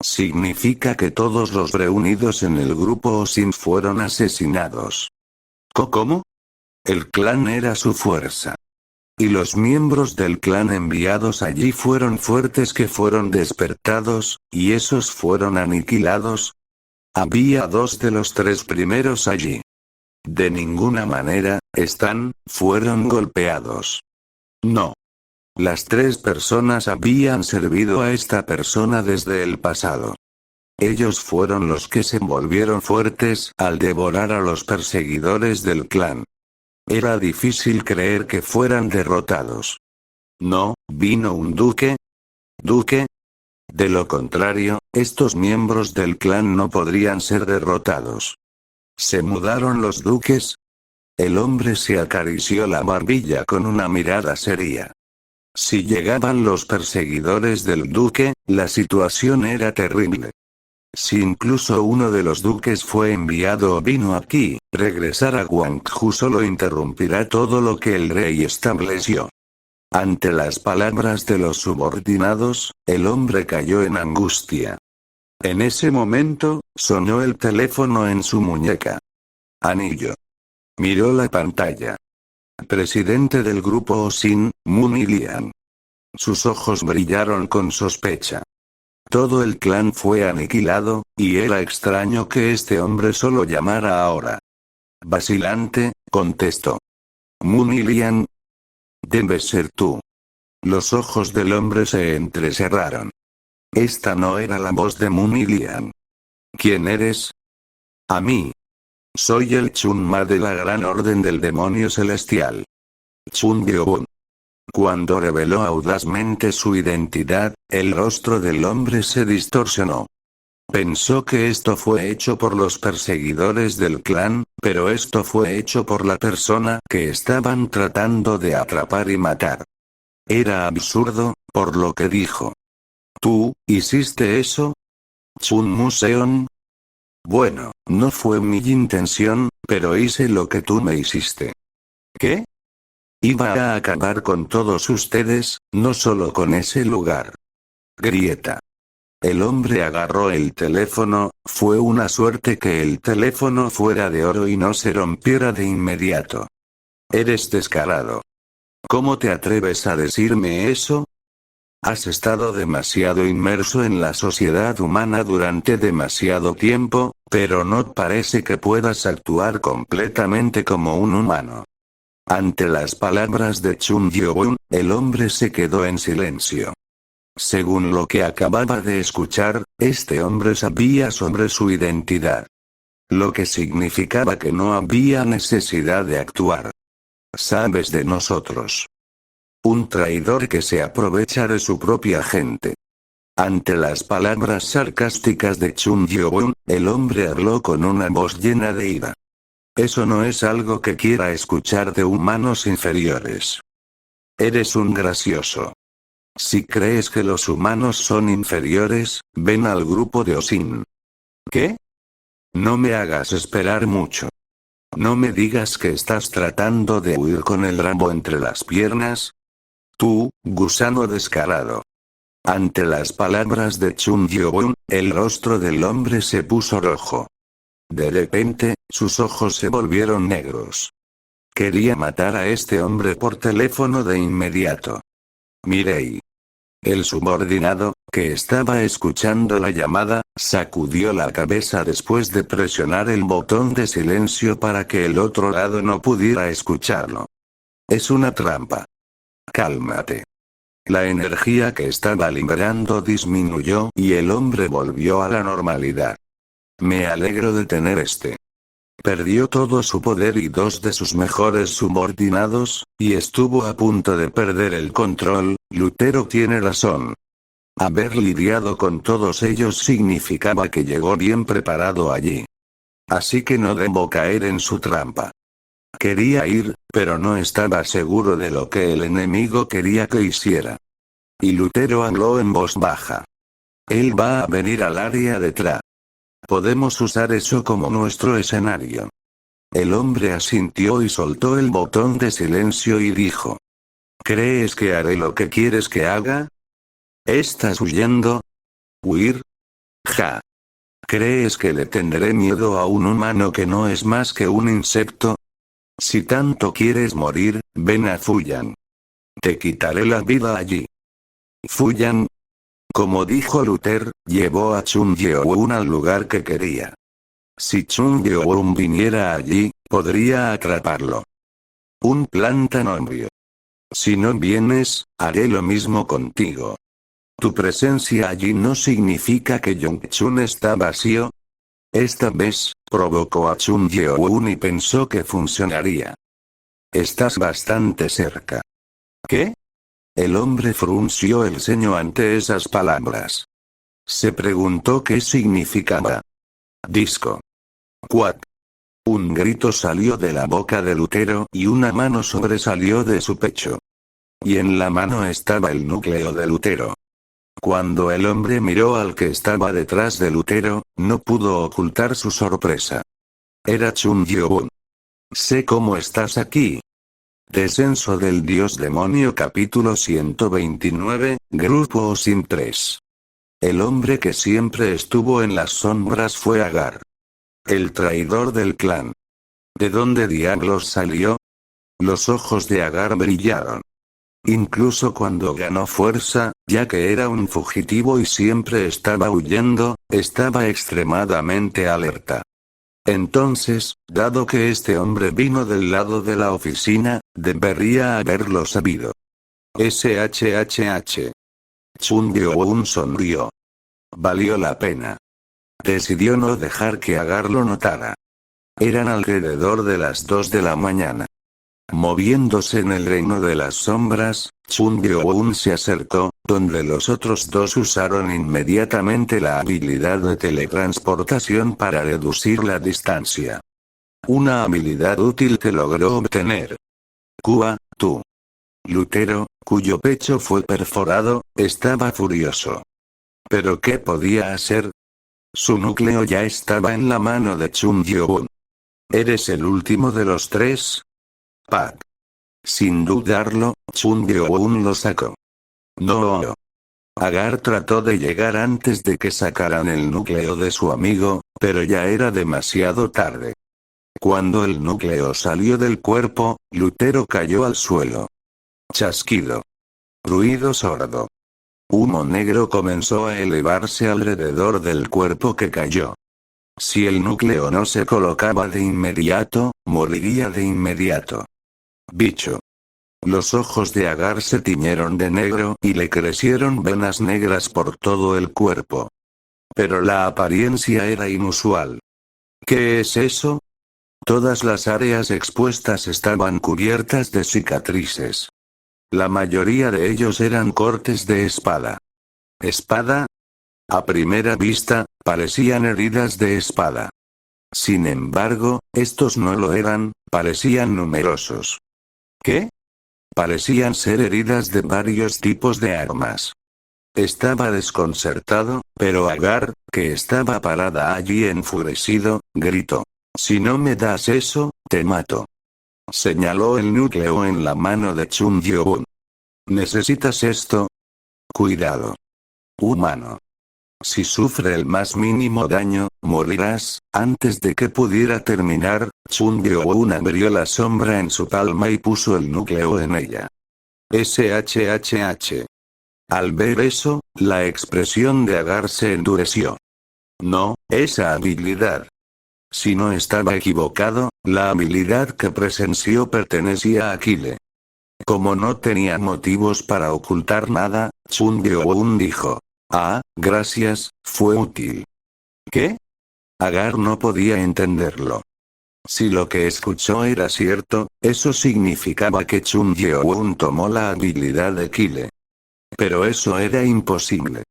Significa que todos los reunidos en el grupo Osin fueron asesinados. ¿Cómo? El clan era su fuerza. Y los miembros del clan enviados allí fueron fuertes que fueron despertados, y esos fueron aniquilados. Había 2 de los 3 primeros allí. De ninguna manera, fueron golpeados. No. Las 3 personas habían servido a esta persona desde el pasado. Ellos fueron los que se volvieron fuertes al devorar a los perseguidores del clan. Era difícil creer que fueran derrotados. No, vino un duque. ¿Duque? De lo contrario, estos miembros del clan no podrían ser derrotados. ¿Se mudaron los duques? El hombre se acarició la barbilla con una mirada seria. Si llegaban los perseguidores del duque, la situación era terrible. Si incluso uno de los duques fue enviado o vino aquí, regresar a Guangzhou solo interrumpirá todo lo que el rey estableció. Ante las palabras de los subordinados, el hombre cayó en angustia. En ese momento, sonó el teléfono en su muñeca. Anillo. Miró la pantalla. Presidente del grupo Osin, Moon Ilian. Sus ojos brillaron con sospecha. Todo el clan fue aniquilado, y era extraño que este hombre solo llamara ahora. Vacilante, contestó. Moon Ilian. Debes ser tú. Los ojos del hombre se entrecerraron. Esta no era la voz de Moon Ilian. ¿Quién eres? A mí. Soy el Chunma de la Gran Orden del Demonio Celestial. Chun Gyeobun. Cuando reveló audazmente su identidad, el rostro del hombre se distorsionó. Pensó que esto fue hecho por los perseguidores del clan, pero esto fue hecho por la persona que estaban tratando de atrapar y matar. Era absurdo, por lo que dijo. ¿Tú, hiciste eso? Chun Museon. Bueno, no fue mi intención, pero hice lo que tú me hiciste. ¿Qué? Iba a acabar con todos ustedes, no solo con ese lugar. Grieta. El hombre agarró el teléfono, fue una suerte que el teléfono fuera de oro y no se rompiera de inmediato. Eres descarado. ¿Cómo te atreves a decirme eso? Has estado demasiado inmerso en la sociedad humana durante demasiado tiempo, pero no parece que puedas actuar completamente como un humano. Ante las palabras de Chun Gyeobun, el hombre se quedó en silencio. Según lo que acababa de escuchar, este hombre sabía sobre su identidad. Lo que significaba que no había necesidad de actuar. Sabes de nosotros. Un traidor que se aprovecha de su propia gente. Ante las palabras sarcásticas de Chun Gyeobun, el hombre habló con una voz llena de ira. Eso no es algo que quiera escuchar de humanos inferiores. Eres un gracioso. Si crees que los humanos son inferiores, ven al grupo de Osin. ¿Qué? No me hagas esperar mucho. No me digas que estás tratando de huir con el rabo entre las piernas. Tú, gusano descarado. Ante las palabras de Chun Gyeobun, el rostro del hombre se puso rojo. De repente, sus ojos se volvieron negros. Quería matar a este hombre por teléfono de inmediato. Mirei. El subordinado, que estaba escuchando la llamada, sacudió la cabeza después de presionar el botón de silencio para que el otro lado no pudiera escucharlo. Es una trampa. Cálmate. La energía que estaba liberando disminuyó y el hombre volvió a la normalidad. Me alegro de tener este. Perdió todo su poder y 2 de sus mejores subordinados, y estuvo a punto de perder el control. Lutero tiene razón. Haber lidiado con todos ellos significaba que llegó bien preparado allí. Así que no debo caer en su trampa. Quería ir, pero no estaba seguro de lo que el enemigo quería que hiciera. Y Lutero habló en voz baja. Él va a venir al área de Tra. Podemos usar eso como nuestro escenario. El hombre asintió y soltó el botón de silencio y dijo. ¿Crees que haré lo que quieres que haga? ¿Estás huyendo? ¿Huir? Ja. ¿Crees que le tendré miedo a un humano que no es más que un insecto? Si tanto quieres morir, ven a Fuyan. Te quitaré la vida allí. Fuyan. Como dijo Luther, llevó a Chung Yeoun al lugar que quería. Si Chung Yeoun viniera allí, podría atraparlo. Un plan tan obvio. Si no vienes, haré lo mismo contigo. Tu presencia allí no significa que Yongchun está vacío. Esta vez, provocó a Chung Yeoun y pensó que funcionaría. Estás bastante cerca. ¿Qué? El hombre frunció el ceño ante esas palabras. Se preguntó qué significaba. Disco. Cuac. Un grito salió de la boca de Lutero y una mano sobresalió de su pecho. Y en la mano estaba el núcleo de Lutero. Cuando el hombre miró al que estaba detrás de Lutero, no pudo ocultar su sorpresa. Era Chung Yeoun. Sé cómo estás aquí. Descenso del Dios Demonio capítulo 129, Grupo Osin 3. El hombre que siempre estuvo en las sombras fue Agar. El traidor del clan. ¿De dónde diablos salió? Los ojos de Agar brillaron. Incluso cuando ganó fuerza, ya que era un fugitivo y siempre estaba huyendo, estaba extremadamente alerta. Entonces, dado que este hombre vino del lado de la oficina, debería haberlo sabido. SHHH. Chung Yeoun sonrió. Valió la pena. Decidió no dejar que Agar lo notara. Eran alrededor de las 2 de la mañana. Moviéndose en el reino de las sombras, Chung Yeoun se acercó, donde los otros dos usaron inmediatamente la habilidad de teletransportación para reducir la distancia. Una habilidad útil que logró obtener. Kua, tú. Lutero, cuyo pecho fue perforado, estaba furioso. ¿Pero qué podía hacer? Su núcleo ya estaba en la mano de Chung Yeoun. ¿Eres el último de los tres? Pac. Sin dudarlo, Chung Yeoun lo sacó. No. Agar trató de llegar antes de que sacaran el núcleo de su amigo, pero ya era demasiado tarde. Cuando el núcleo salió del cuerpo, Lutero cayó al suelo. Chasquido. Ruido sordo. Humo negro comenzó a elevarse alrededor del cuerpo que cayó. Si el núcleo no se colocaba de inmediato, moriría de inmediato. Bicho. Los ojos de Agar se tiñeron de negro y le crecieron venas negras por todo el cuerpo. Pero la apariencia era inusual. ¿Qué es eso? Todas las áreas expuestas estaban cubiertas de cicatrices. La mayoría de ellos eran cortes de espada. ¿Espada? A primera vista, parecían heridas de espada. Sin embargo, estos no lo eran, parecían numerosos. ¿Qué? Parecían ser heridas de varios tipos de armas. Estaba desconcertado, pero Agar, que estaba parada allí enfurecido, gritó. Si no me das eso, te mato. Señaló el núcleo en la mano de Chung Yeoun. ¿Necesitas esto? Cuidado. Humano. Si sufre el más mínimo daño, morirás. Antes de que pudiera terminar, Chung Yeoun abrió la sombra en su palma y puso el núcleo en ella. SHHH. Al ver eso, la expresión de Agar se endureció. No, esa habilidad. Si no estaba equivocado, la habilidad que presenció pertenecía a Kyle. Como no tenía motivos para ocultar nada, Chung Yeoun dijo. Ah, gracias, fue útil. ¿Qué? Agar no podía entenderlo. Si lo que escuchó era cierto, eso significaba que Chung Yeoun tomó la habilidad de Kyle. Pero eso era imposible.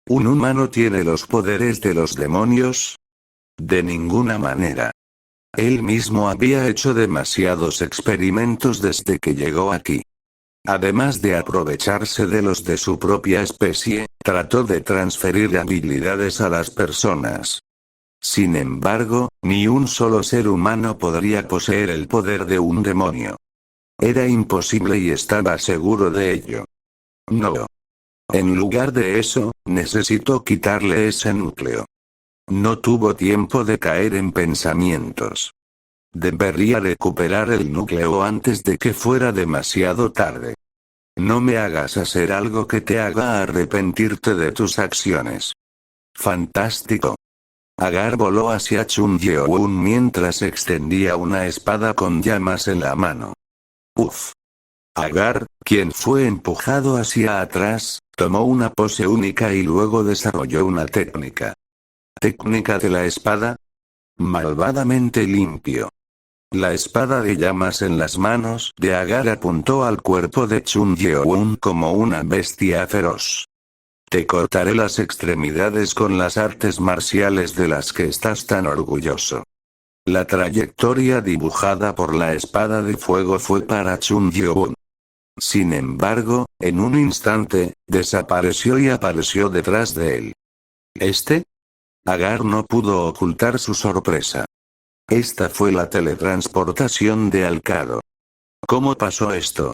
¿Un humano tiene los poderes de los demonios? De ninguna manera. Él mismo había hecho demasiados experimentos desde que llegó aquí. Además de aprovecharse de los de su propia especie, trató de transferir habilidades a las personas. Sin embargo, ni un solo ser humano podría poseer el poder de un demonio. Era imposible y estaba seguro de ello. No. En lugar de eso, necesitó quitarle ese núcleo. No tuvo tiempo de caer en pensamientos. Debería recuperar el núcleo antes de que fuera demasiado tarde. No me hagas hacer algo que te haga arrepentirte de tus acciones. Fantástico. Agar voló hacia Chun Yeoun mientras extendía una espada con llamas en la mano. Uf. Agar, quien fue empujado hacia atrás, tomó una pose única y luego desarrolló una técnica. ¿Técnica de la espada? Malvadamente limpio. La espada de llamas en las manos de Agar apuntó al cuerpo de Chun Yeoun como una bestia feroz. Te cortaré las extremidades con las artes marciales de las que estás tan orgulloso. La trayectoria dibujada por la espada de fuego fue para Chun Yeoun. Sin embargo, en un instante, desapareció y apareció detrás de él. Agar no pudo ocultar su sorpresa. Esta fue la teletransportación de Alcado. ¿Cómo pasó esto?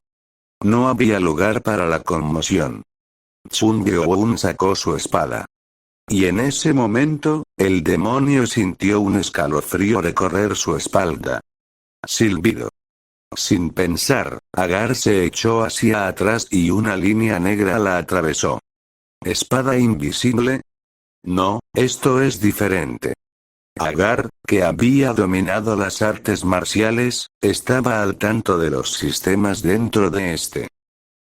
No había lugar para la conmoción. Chun Yeoun sacó su espada. Y en ese momento, el demonio sintió un escalofrío recorrer su espalda. Silbido. Sin pensar, Agar se echó hacia atrás y una línea negra la atravesó. ¿Espada invisible? No, esto es diferente. Agar, que había dominado las artes marciales, estaba al tanto de los sistemas dentro de este.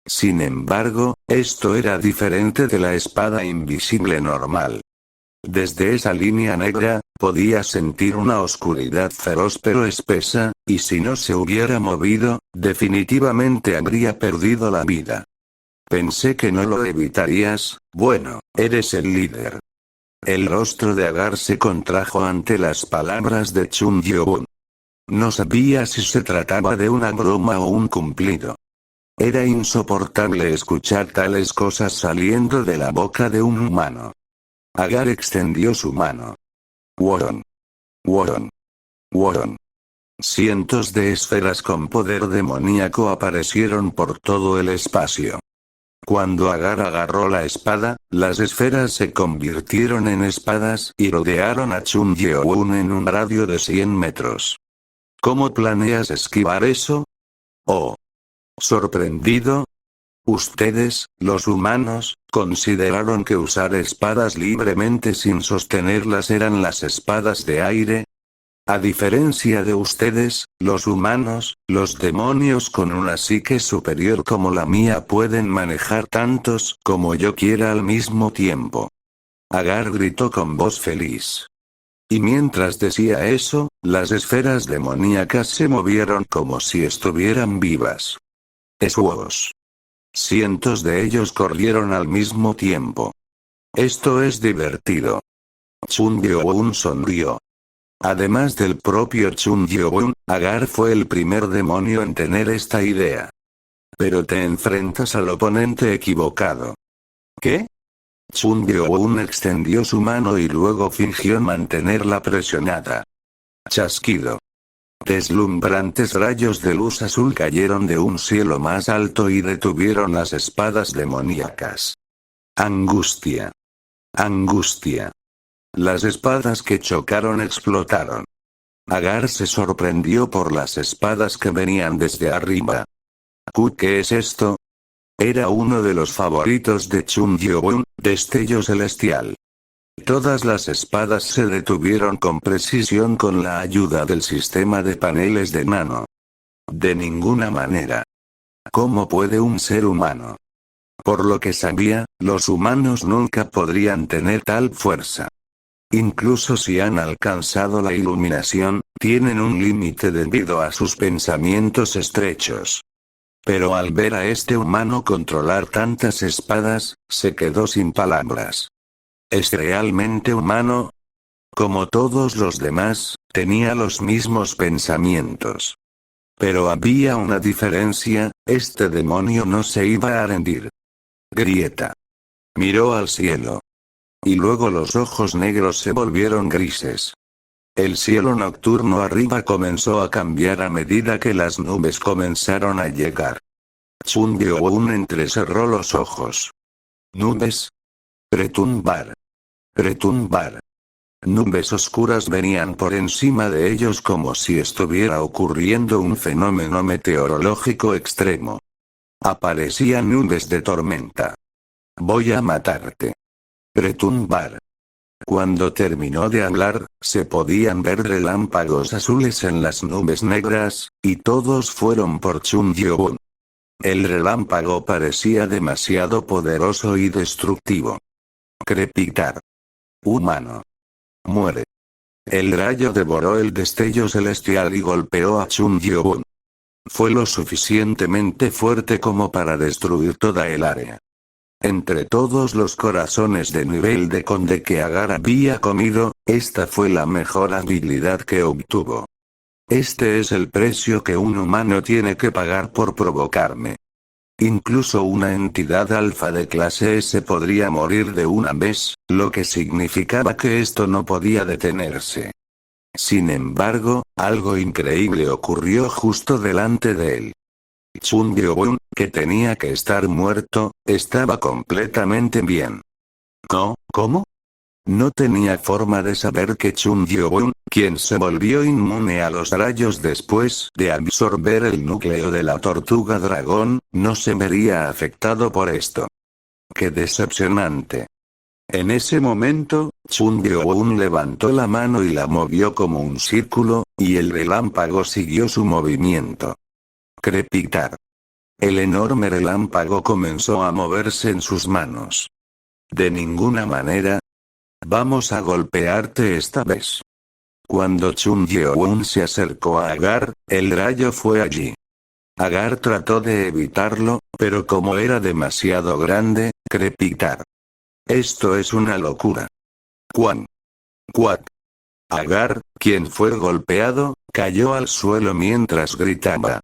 Sin embargo, esto era diferente de la espada invisible normal. Desde esa línea negra, podía sentir una oscuridad feroz pero espesa, y si no se hubiera movido, definitivamente habría perdido la vida. Pensé que no lo evitarías, bueno, eres el líder. El rostro de Agar se contrajo ante las palabras de Chun Yeoun. No sabía si se trataba de una broma o un cumplido. Era insoportable escuchar tales cosas saliendo de la boca de un humano. Agar extendió su mano. Woron. Woron. Woron. Cientos de esferas con poder demoníaco aparecieron por todo el espacio. Cuando Agar agarró la espada, las esferas se convirtieron en espadas y rodearon a Chun Yeoun en un radio de 100 metros. ¿Cómo planeas esquivar eso? Oh. ¿Sorprendido? Ustedes, los humanos, consideraron que usar espadas libremente sin sostenerlas eran las espadas de aire. A diferencia de ustedes, los humanos, los demonios con una psique superior como la mía pueden manejar tantos como yo quiera al mismo tiempo. Agar gritó con voz feliz. Y mientras decía eso, las esferas demoníacas se movieron como si estuvieran vivas. ¡Esuos! Cientos de ellos corrieron al mismo tiempo. Esto es divertido. Chun Yeoun sonrió. Además del propio Chun Yeoun, Agar fue el primer demonio en tener esta idea. Pero te enfrentas al oponente equivocado. ¿Qué? Chun Yeoun extendió su mano y luego fingió mantenerla presionada. Chasquido. Deslumbrantes rayos de luz azul cayeron de un cielo más alto y detuvieron las espadas demoníacas. Angustia. Angustia. Las espadas que chocaron explotaron. Agar se sorprendió por las espadas que venían desde arriba. ¿Qué es esto? Era uno de los favoritos de Chun Yeoun, destello celestial. Todas las espadas se detuvieron con precisión con la ayuda del sistema de paneles de nano. De ninguna manera. ¿Cómo puede un ser humano? Por lo que sabía, los humanos nunca podrían tener tal fuerza. Incluso si han alcanzado la iluminación, tienen un límite debido a sus pensamientos estrechos. Pero al ver a este humano controlar tantas espadas, se quedó sin palabras. ¿Es realmente humano? Como todos los demás, tenía los mismos pensamientos. Pero había una diferencia, este demonio no se iba a rendir. Grieta. Miró al cielo. Y luego los ojos negros se volvieron grises. El cielo nocturno arriba comenzó a cambiar a medida que las nubes comenzaron a llegar. Chun Gyo-un entrecerró los ojos. Nubes. Retumbar. Retumbar. Nubes oscuras venían por encima de ellos como si estuviera ocurriendo un fenómeno meteorológico extremo. Aparecían nubes de tormenta. Voy a matarte. Retumbar. Cuando terminó de hablar, se podían ver relámpagos azules en las nubes negras, y todos fueron por Chun Gyo-un. El relámpago parecía demasiado poderoso y destructivo. Crepitar. Humano. Muere. El rayo devoró el destello celestial y golpeó a Chun Gyo-un. Fue lo suficientemente fuerte como para destruir toda el área. Entre todos los corazones de nivel de conde que Agar había comido, esta fue la mejor habilidad que obtuvo. Este es el precio que un humano tiene que pagar por provocarme. Incluso una entidad alfa de clase S podría morir de una vez, lo que significaba que esto no podía detenerse. Sin embargo, algo increíble ocurrió justo delante de él. Chun Gyo-un, que tenía que estar muerto, estaba completamente bien. ¿No? ¿Cómo? No tenía forma de saber que Chun Gyo-un, quien se volvió inmune a los rayos después de absorber el núcleo de la tortuga dragón, no se vería afectado por esto. ¡Qué decepcionante! En ese momento, Chun Gyo-un levantó la mano y la movió como un círculo, y el relámpago siguió su movimiento. Crepitar. El enorme relámpago comenzó a moverse en sus manos. De ninguna manera. Vamos a golpearte esta vez. Cuando Chun Gyo-un se acercó a Agar, el rayo fue allí. Agar trató de evitarlo, pero como era demasiado grande, crepitar. Esto es una locura. Quan. Quack. Agar, quien fue golpeado, cayó al suelo mientras gritaba.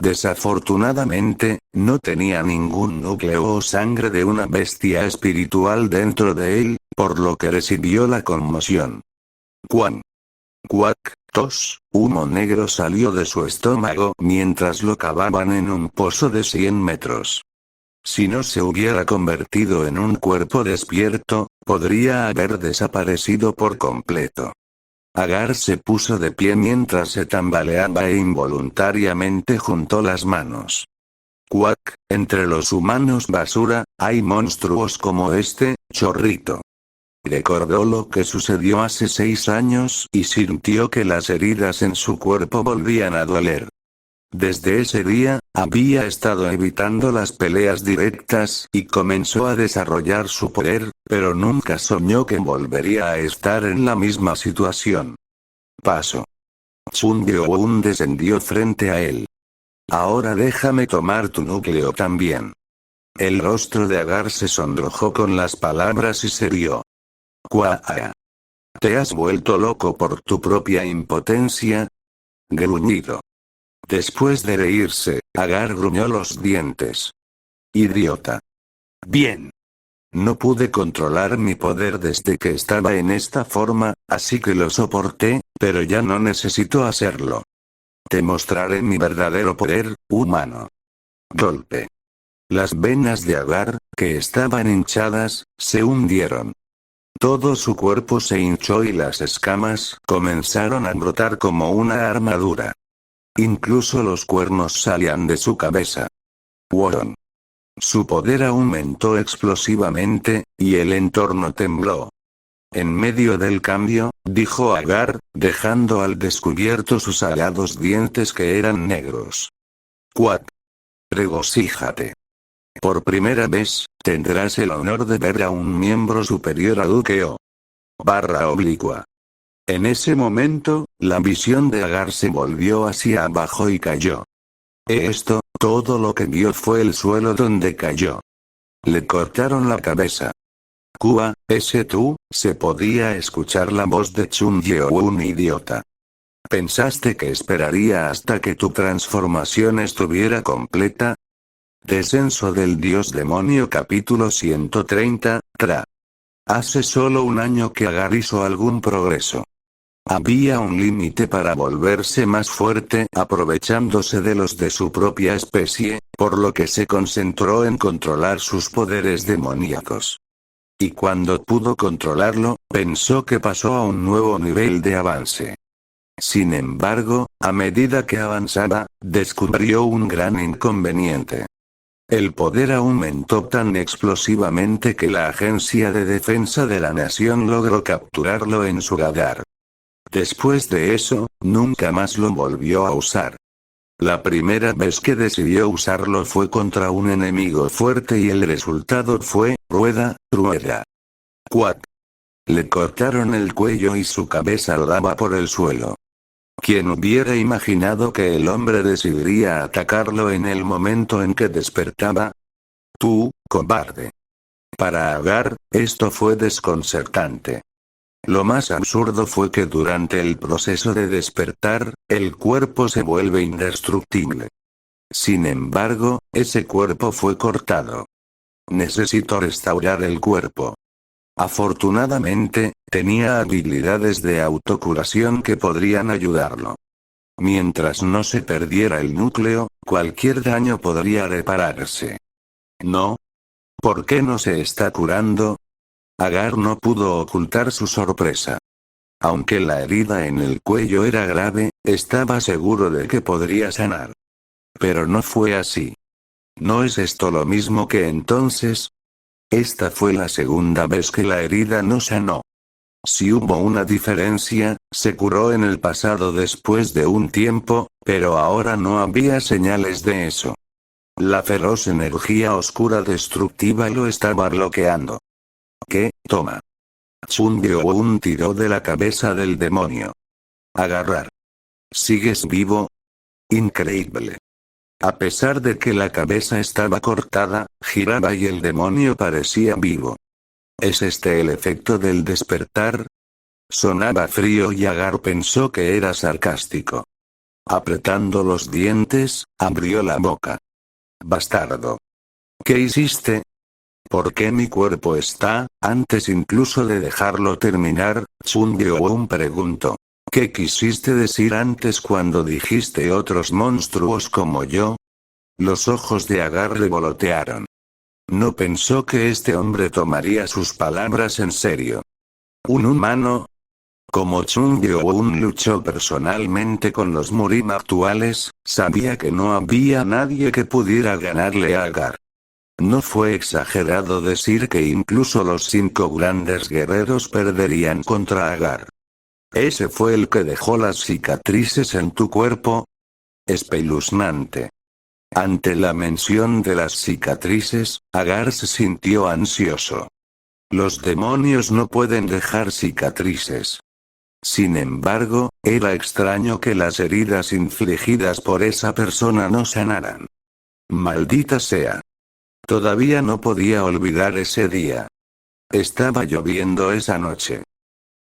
Desafortunadamente, no tenía ningún núcleo o sangre de una bestia espiritual dentro de él, por lo que recibió la conmoción. Quan. Quack, tos, humo negro salió de su estómago mientras lo cavaban en un pozo de 100 metros. Si no se hubiera convertido en un cuerpo despierto, podría haber desaparecido por completo. Agar se puso de pie mientras se tambaleaba e involuntariamente juntó las manos. Quack, entre los humanos basura, hay monstruos como este, chorrito. Recordó lo que sucedió hace 6 años y sintió que las heridas en su cuerpo volvían a doler. Desde ese día, había estado evitando las peleas directas y comenzó a desarrollar su poder, pero nunca soñó que volvería a estar en la misma situación. Paso. Chun Gyo-un descendió frente a él. Ahora déjame tomar tu núcleo también. El rostro de Agar se sonrojó con las palabras y se rió. ¿Cuá? ¿Te has vuelto loco por tu propia impotencia? Gruñido. Después de reírse, Agar gruñó los dientes. Idiota. Bien. No pude controlar mi poder desde que estaba en esta forma, así que lo soporté, pero ya no necesito hacerlo. Te mostraré mi verdadero poder, humano. Golpe. Las venas de Agar, que estaban hinchadas, se hundieron. Todo su cuerpo se hinchó y las escamas comenzaron a brotar como una armadura. Incluso los cuernos salían de su cabeza. Woron. Su poder aumentó explosivamente, y el entorno tembló. En medio del cambio, dijo Agar, dejando al descubierto sus alados dientes que eran negros. Quack. Regocíjate. Por primera vez, tendrás el honor de ver a un miembro superior a Duque /oblicua. En ese momento, la visión de Agar se volvió hacia abajo y cayó. Todo lo que vio fue el suelo donde cayó. Le cortaron la cabeza. ¿Ese tú? Se podía escuchar la voz de Chun Yeon, idiota. ¿Pensaste que esperaría hasta que tu transformación estuviera completa? Descenso del Dios Demonio capítulo 130, Tra. Hace solo un año que Agar hizo algún progreso. Había un límite para volverse más fuerte aprovechándose de los de su propia especie, por lo que se concentró en controlar sus poderes demoníacos. Y cuando pudo controlarlo, pensó que pasó a un nuevo nivel de avance. Sin embargo, a medida que avanzaba, descubrió un gran inconveniente. El poder aumentó tan explosivamente que la Agencia de Defensa de la Nación logró capturarlo en su radar. Después de eso, nunca más lo volvió a usar. La primera vez que decidió usarlo fue contra un enemigo fuerte y el resultado fue, rueda. Cuac. Le cortaron el cuello y su cabeza rodaba por el suelo. ¿Quién hubiera imaginado que el hombre decidiría atacarlo en el momento en que despertaba? Tú, cobarde. Para Agar, esto fue desconcertante. Lo más absurdo fue que durante el proceso de despertar, el cuerpo se vuelve indestructible. Sin embargo, ese cuerpo fue cortado. Necesito restaurar el cuerpo. Afortunadamente, tenía habilidades de autocuración que podrían ayudarlo. Mientras no se perdiera el núcleo, cualquier daño podría repararse. ¿No? ¿Por qué no se está curando? Agar no pudo ocultar su sorpresa. Aunque la herida en el cuello era grave, estaba seguro de que podría sanar. Pero no fue así. ¿No es esto lo mismo que entonces? Esta fue la segunda vez que la herida no sanó. Si hubo una diferencia, se curó en el pasado después de un tiempo, pero ahora no había señales de eso. La feroz energía oscura destructiva lo estaba bloqueando. ¿Qué? Toma. Chun Yeon tiró de la cabeza del demonio. Agarrar. ¿Sigues vivo? Increíble. A pesar de que la cabeza estaba cortada, giraba y el demonio parecía vivo. ¿Es este el efecto del despertar? Sonaba frío y Agar pensó que era sarcástico. Apretando los dientes, abrió la boca. Bastardo. ¿Qué hiciste? ¿Por qué mi cuerpo está? Antes incluso de dejarlo terminar, Chun Yeon preguntó. ¿Qué quisiste decir antes cuando dijiste otros monstruos como yo? Los ojos de Agar revolotearon. No pensó que este hombre tomaría sus palabras en serio. ¿Un humano? Como Chun Yeon luchó personalmente con los Murim actuales, sabía que no había nadie que pudiera ganarle a Agar. No fue exagerado decir que incluso los 5 grandes guerreros perderían contra Agar. ¿Ese fue el que dejó las cicatrices en tu cuerpo? Espeluznante. Ante la mención de las cicatrices, Agar se sintió ansioso. Los demonios no pueden dejar cicatrices. Sin embargo, era extraño que las heridas infligidas por esa persona no sanaran. Maldita sea. Todavía no podía olvidar ese día. Estaba lloviendo esa noche.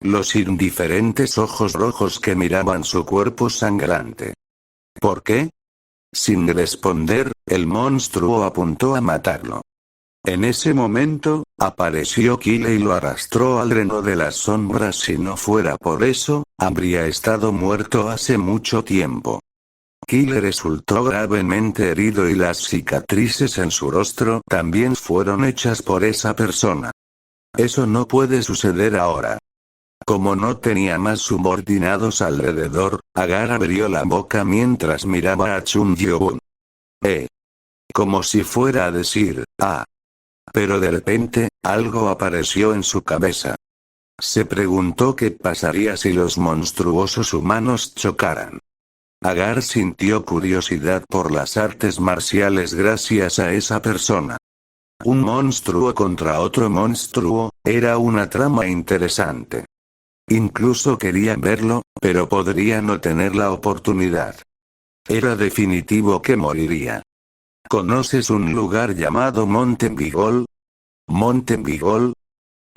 Los indiferentes ojos rojos que miraban su cuerpo sangrante. ¿Por qué? Sin responder, el monstruo apuntó a matarlo. En ese momento, apareció Kyle y lo arrastró al reino de las sombras. Si no fuera por eso, habría estado muerto hace mucho tiempo. Kyle resultó gravemente herido y las cicatrices en su rostro también fueron hechas por esa persona. Eso no puede suceder ahora. Como no tenía más subordinados alrededor, Agar abrió la boca mientras miraba a Chun Yeon. Como si fuera a decir, ah. Pero de repente, algo apareció en su cabeza. Se preguntó qué pasaría si los monstruosos humanos chocaran. Agar sintió curiosidad por las artes marciales gracias a esa persona. Un monstruo contra otro monstruo, era una trama interesante. Incluso quería verlo, pero podría no tener la oportunidad. Era definitivo que moriría. ¿Conoces un lugar llamado Monte Bigol? ¿Monte Bigol?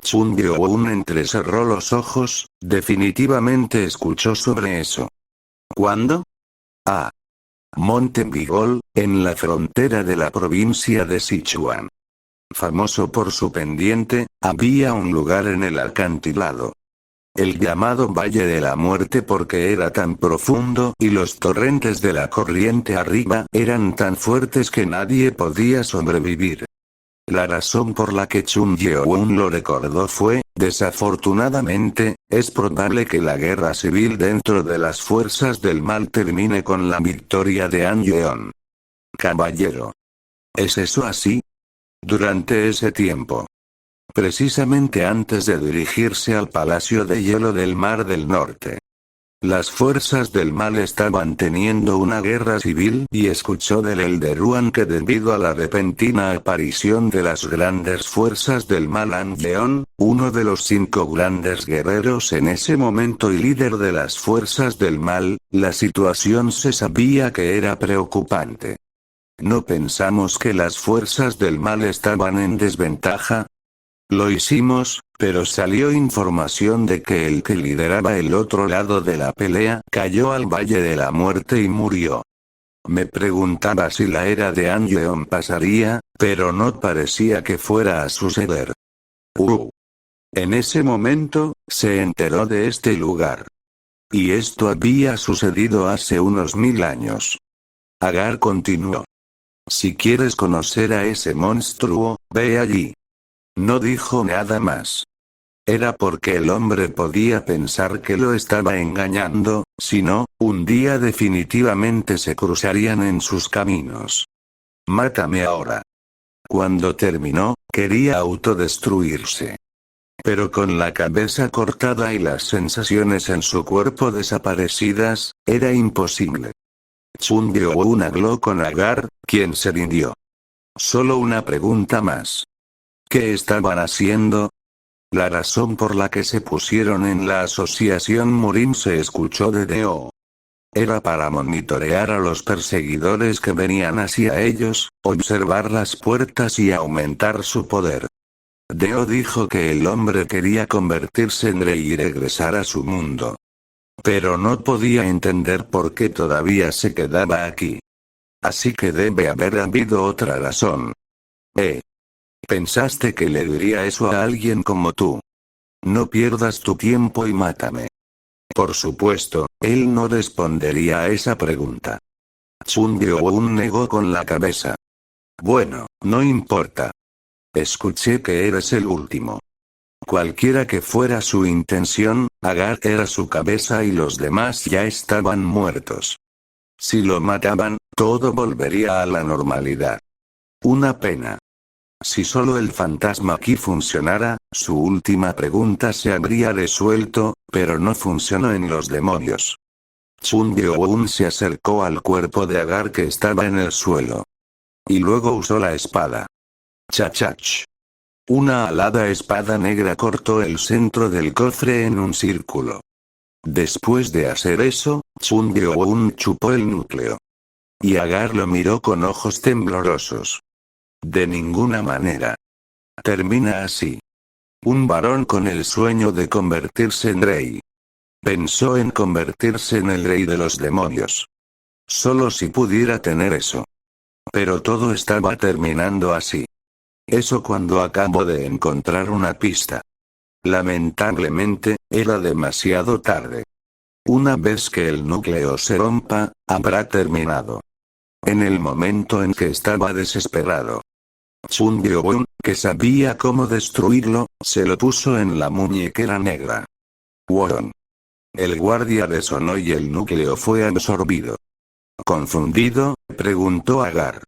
Chun-Gyo-un entrecerró los ojos, definitivamente escuchó sobre eso. ¿Cuándo? Ah. Monte Bigol, en la frontera de la provincia de Sichuan. Famoso por su pendiente, había un lugar en el acantilado. El llamado Valle de la Muerte porque era tan profundo y los torrentes de la corriente arriba eran tan fuertes que nadie podía sobrevivir. La razón por la que Chun Yeon lo recordó fue, desafortunadamente, es probable que la guerra civil dentro de las fuerzas del mal termine con la victoria de An Yeon. Caballero. ¿Es eso así? Durante ese tiempo. Precisamente antes de dirigirse al Palacio de Hielo del Mar del Norte. Las fuerzas del mal estaban teniendo una guerra civil y escuchó del Elderuan que debido a la repentina aparición de las grandes fuerzas del mal An Yeon, uno de los 5 grandes guerreros en ese momento y líder de las fuerzas del mal, la situación se sabía que era preocupante. ¿No pensamos que las fuerzas del mal estaban en desventaja? Lo hicimos, pero salió información de que el que lideraba el otro lado de la pelea cayó al Valle de la Muerte y murió. Me preguntaba si la era de An Yeon pasaría, pero no parecía que fuera a suceder. En ese momento, se enteró de este lugar. Y esto había sucedido hace unos 1000 años. Agar continuó. Si quieres conocer a ese monstruo, ve allí. No dijo nada más. Era porque el hombre podía pensar que lo estaba engañando, si no, un día definitivamente se cruzarían en sus caminos. Mátame ahora. Cuando terminó, quería autodestruirse. Pero con la cabeza cortada y las sensaciones en su cuerpo desaparecidas, era imposible. Chun Yeon habló con Agar, quien se rindió. Solo una pregunta más. ¿Qué estaban haciendo? La razón por la que se pusieron en la asociación Murin se escuchó de Deo. Era para monitorear a los perseguidores que venían hacia ellos, observar las puertas y aumentar su poder. Deo dijo que el hombre quería convertirse en rey y regresar a su mundo. Pero no podía entender por qué todavía se quedaba aquí. Así que debe haber habido otra razón. ¿Pensaste que le diría eso a alguien como tú? No pierdas tu tiempo y mátame. Por supuesto, él no respondería a esa pregunta. Chun Yeon negó con la cabeza. Bueno, no importa. Escuché que eres el último. Cualquiera que fuera su intención, Agar era su cabeza y los demás ya estaban muertos. Si lo mataban, todo volvería a la normalidad. Una pena. Si solo el fantasma aquí funcionara, su última pregunta se habría resuelto, pero no funcionó en los demonios. Chun Yeon se acercó al cuerpo de Agar que estaba en el suelo. Y luego usó la espada. Chachach. Una alada espada negra cortó el centro del cofre en un círculo. Después de hacer eso, Chun Yeon chupó el núcleo. Y Agar lo miró con ojos temblorosos. De ninguna manera. Termina así. Un varón con el sueño de convertirse en rey. Pensó en convertirse en el rey de los demonios. Solo si pudiera tener eso. Pero todo estaba terminando así. Eso cuando acabo de encontrar una pista. Lamentablemente, era demasiado tarde. Una vez que el núcleo se rompa, habrá terminado. En el momento en que estaba desesperado. Chun Yeon, que sabía cómo destruirlo, se lo puso en la muñequera negra. Won. El guardia resonó y el núcleo fue absorbido. Confundido, preguntó Agar.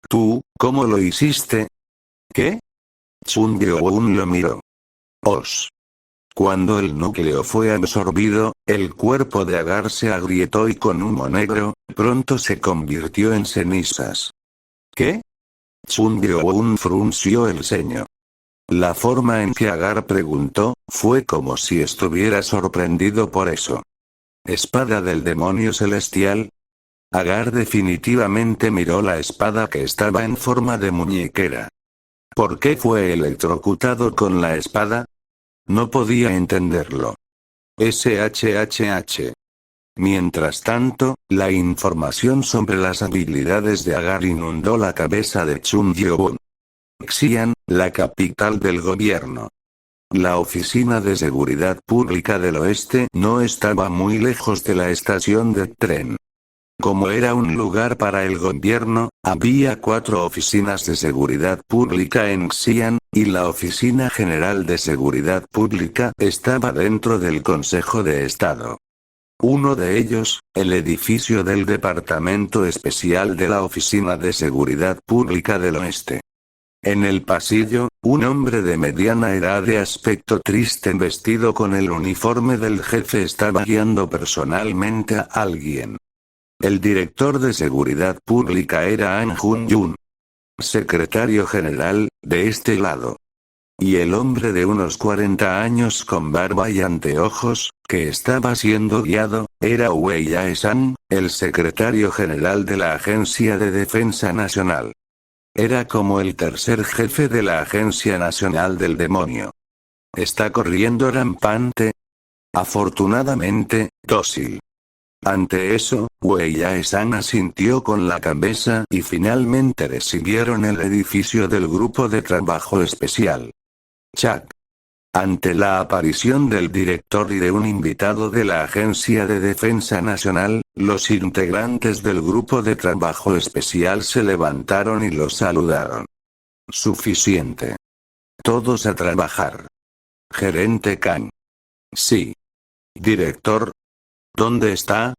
¿Tú, cómo lo hiciste? ¿Qué? Chun Yeon lo miró. Cuando el núcleo fue absorbido, el cuerpo de Agar se agrietó y con humo negro, pronto se convirtió en cenizas. ¿Qué? Chun Yeon frunció el ceño. La forma en que Agar preguntó, fue como si estuviera sorprendido por eso. ¿Espada del demonio celestial? Agar definitivamente miró la espada que estaba en forma de muñequera. ¿Por qué fue electrocutado con la espada? No podía entenderlo. SHHH. Mientras tanto, la información sobre las habilidades de Agar inundó la cabeza de Chun Yeo-bun. Xi'an, la capital del gobierno. La Oficina de Seguridad Pública del Oeste no estaba muy lejos de la estación de tren. Como era un lugar para el gobierno, había 4 oficinas de seguridad pública en Xi'an, y la Oficina General de Seguridad Pública estaba dentro del Consejo de Estado. Uno de ellos, el edificio del Departamento Especial de la Oficina de Seguridad Pública del Oeste. En el pasillo, un hombre de mediana edad de aspecto triste vestido con el uniforme del jefe estaba guiando personalmente a alguien. El director de seguridad pública era An Jun-yun, secretario general, de este lado. Y el hombre de unos 40 años con barba y anteojos, que estaba siendo guiado, era Wei Yae-san, el secretario general de la Agencia de Defensa Nacional. Era como el tercer jefe de la Agencia Nacional del Demonio. ¿Está corriendo rampante? Afortunadamente, dócil. Ante eso, Wei Yae-san asintió con la cabeza y finalmente recibieron el edificio del Grupo de Trabajo Especial. Chak. Ante la aparición del director y de un invitado de la Agencia de Defensa Nacional, los integrantes del Grupo de Trabajo Especial se levantaron y los saludaron. Suficiente. Todos a trabajar. Gerente Kang. Sí. Director. ¿Dónde está?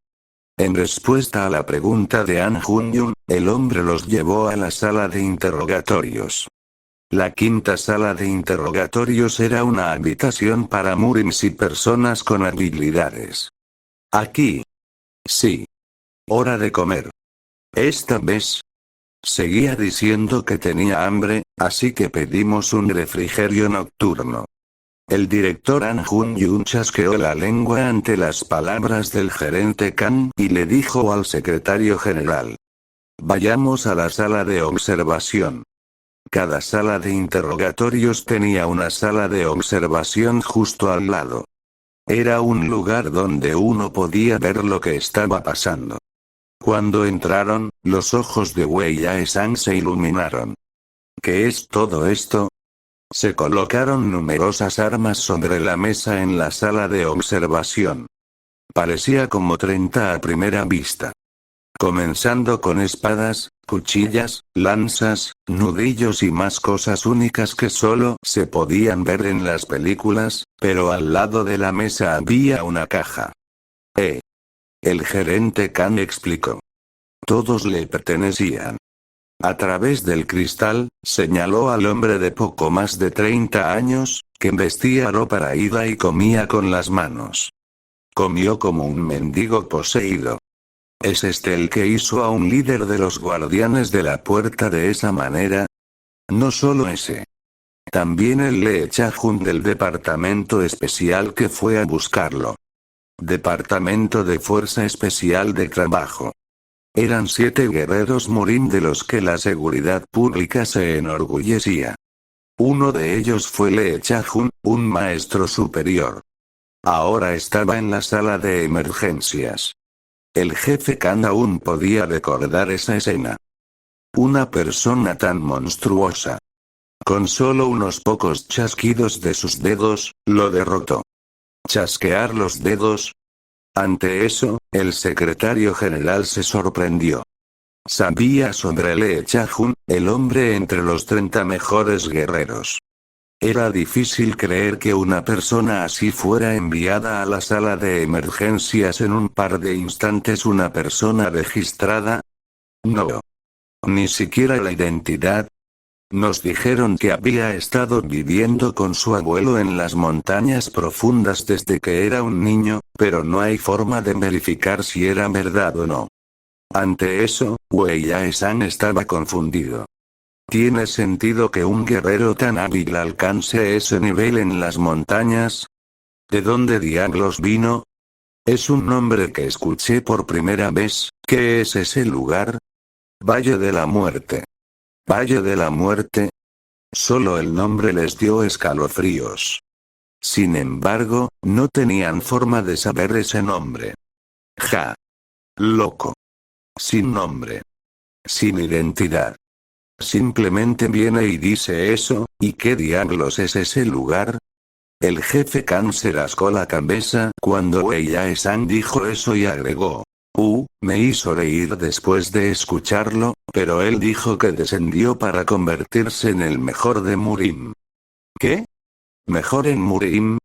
En respuesta a la pregunta de An Jun-yun, el hombre los llevó a la sala de interrogatorios. La quinta sala de interrogatorios era una habitación para Murins y personas con habilidades. Aquí. Sí. Hora de comer. Esta vez. Seguía diciendo que tenía hambre, así que pedimos un refrigerio nocturno. El director An Jun-yun chasqueó la lengua ante las palabras del gerente Kang y le dijo al secretario general: vayamos a la sala de observación. Cada sala de interrogatorios tenía una sala de observación justo al lado. Era un lugar donde uno podía ver lo que estaba pasando. Cuando entraron, los ojos de Wei Yae-san se iluminaron. ¿Qué es todo esto? Se colocaron numerosas armas sobre la mesa en la sala de observación. Parecía como 30 a primera vista. Comenzando con espadas, cuchillas, lanzas, nudillos y más cosas únicas que solo se podían ver en las películas, pero al lado de la mesa había una caja. El gerente Kang explicó. Todos le pertenecían. A través del cristal, señaló al hombre de poco más de 30 años, que vestía ropa raída y comía con las manos. Comió como un mendigo poseído. ¿Es este el que hizo a un líder de los guardianes de la puerta de esa manera? No solo ese. También el Lee Cha-jun del departamento especial que fue a buscarlo. Departamento de Fuerza Especial de Trabajo. Eran 7 guerreros Morin de los que la seguridad pública se enorgullecía. Uno de ellos fue Lee Cha-jun, un maestro superior. Ahora estaba en la sala de emergencias. El jefe Kang aún podía recordar esa escena. Una persona tan monstruosa. Con solo unos pocos chasquidos de sus dedos, lo derrotó. ¿Chasquear los dedos? Ante eso, el secretario general se sorprendió. Sabía sobre Lee Cha-jun, el hombre entre los 30 mejores guerreros. Era difícil creer que una persona así fuera enviada a la sala de emergencias en un par de instantes. ¿Una persona registrada? No. Ni siquiera la identidad. Nos dijeron que había estado viviendo con su abuelo en las montañas profundas desde que era un niño, pero no hay forma de verificar si era verdad o no. Ante eso, Wei Yae-san estaba confundido. ¿Tiene sentido que un guerrero tan hábil alcance ese nivel en las montañas? ¿De dónde diablos vino? Es un nombre que escuché por primera vez. ¿Qué es ese lugar? Valle de la Muerte. ¿Valle de la Muerte? Solo el nombre les dio escalofríos. Sin embargo, no tenían forma de saber ese nombre. Ja. Loco. Sin nombre. Sin identidad. Simplemente viene y dice eso, ¿y qué diablos es ese lugar? El jefe Khan se rascó la cabeza cuando Wei Yae-san dijo eso y agregó. Me hizo reír después de escucharlo, pero él dijo que descendió para convertirse en el mejor de Murim. ¿Qué? ¿Mejor en Murim?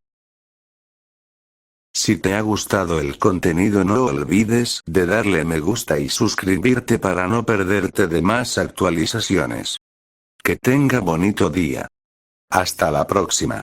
Si te ha gustado el contenido no olvides de darle me gusta y suscribirte para no perderte de más actualizaciones. Que tenga bonito día. Hasta la próxima.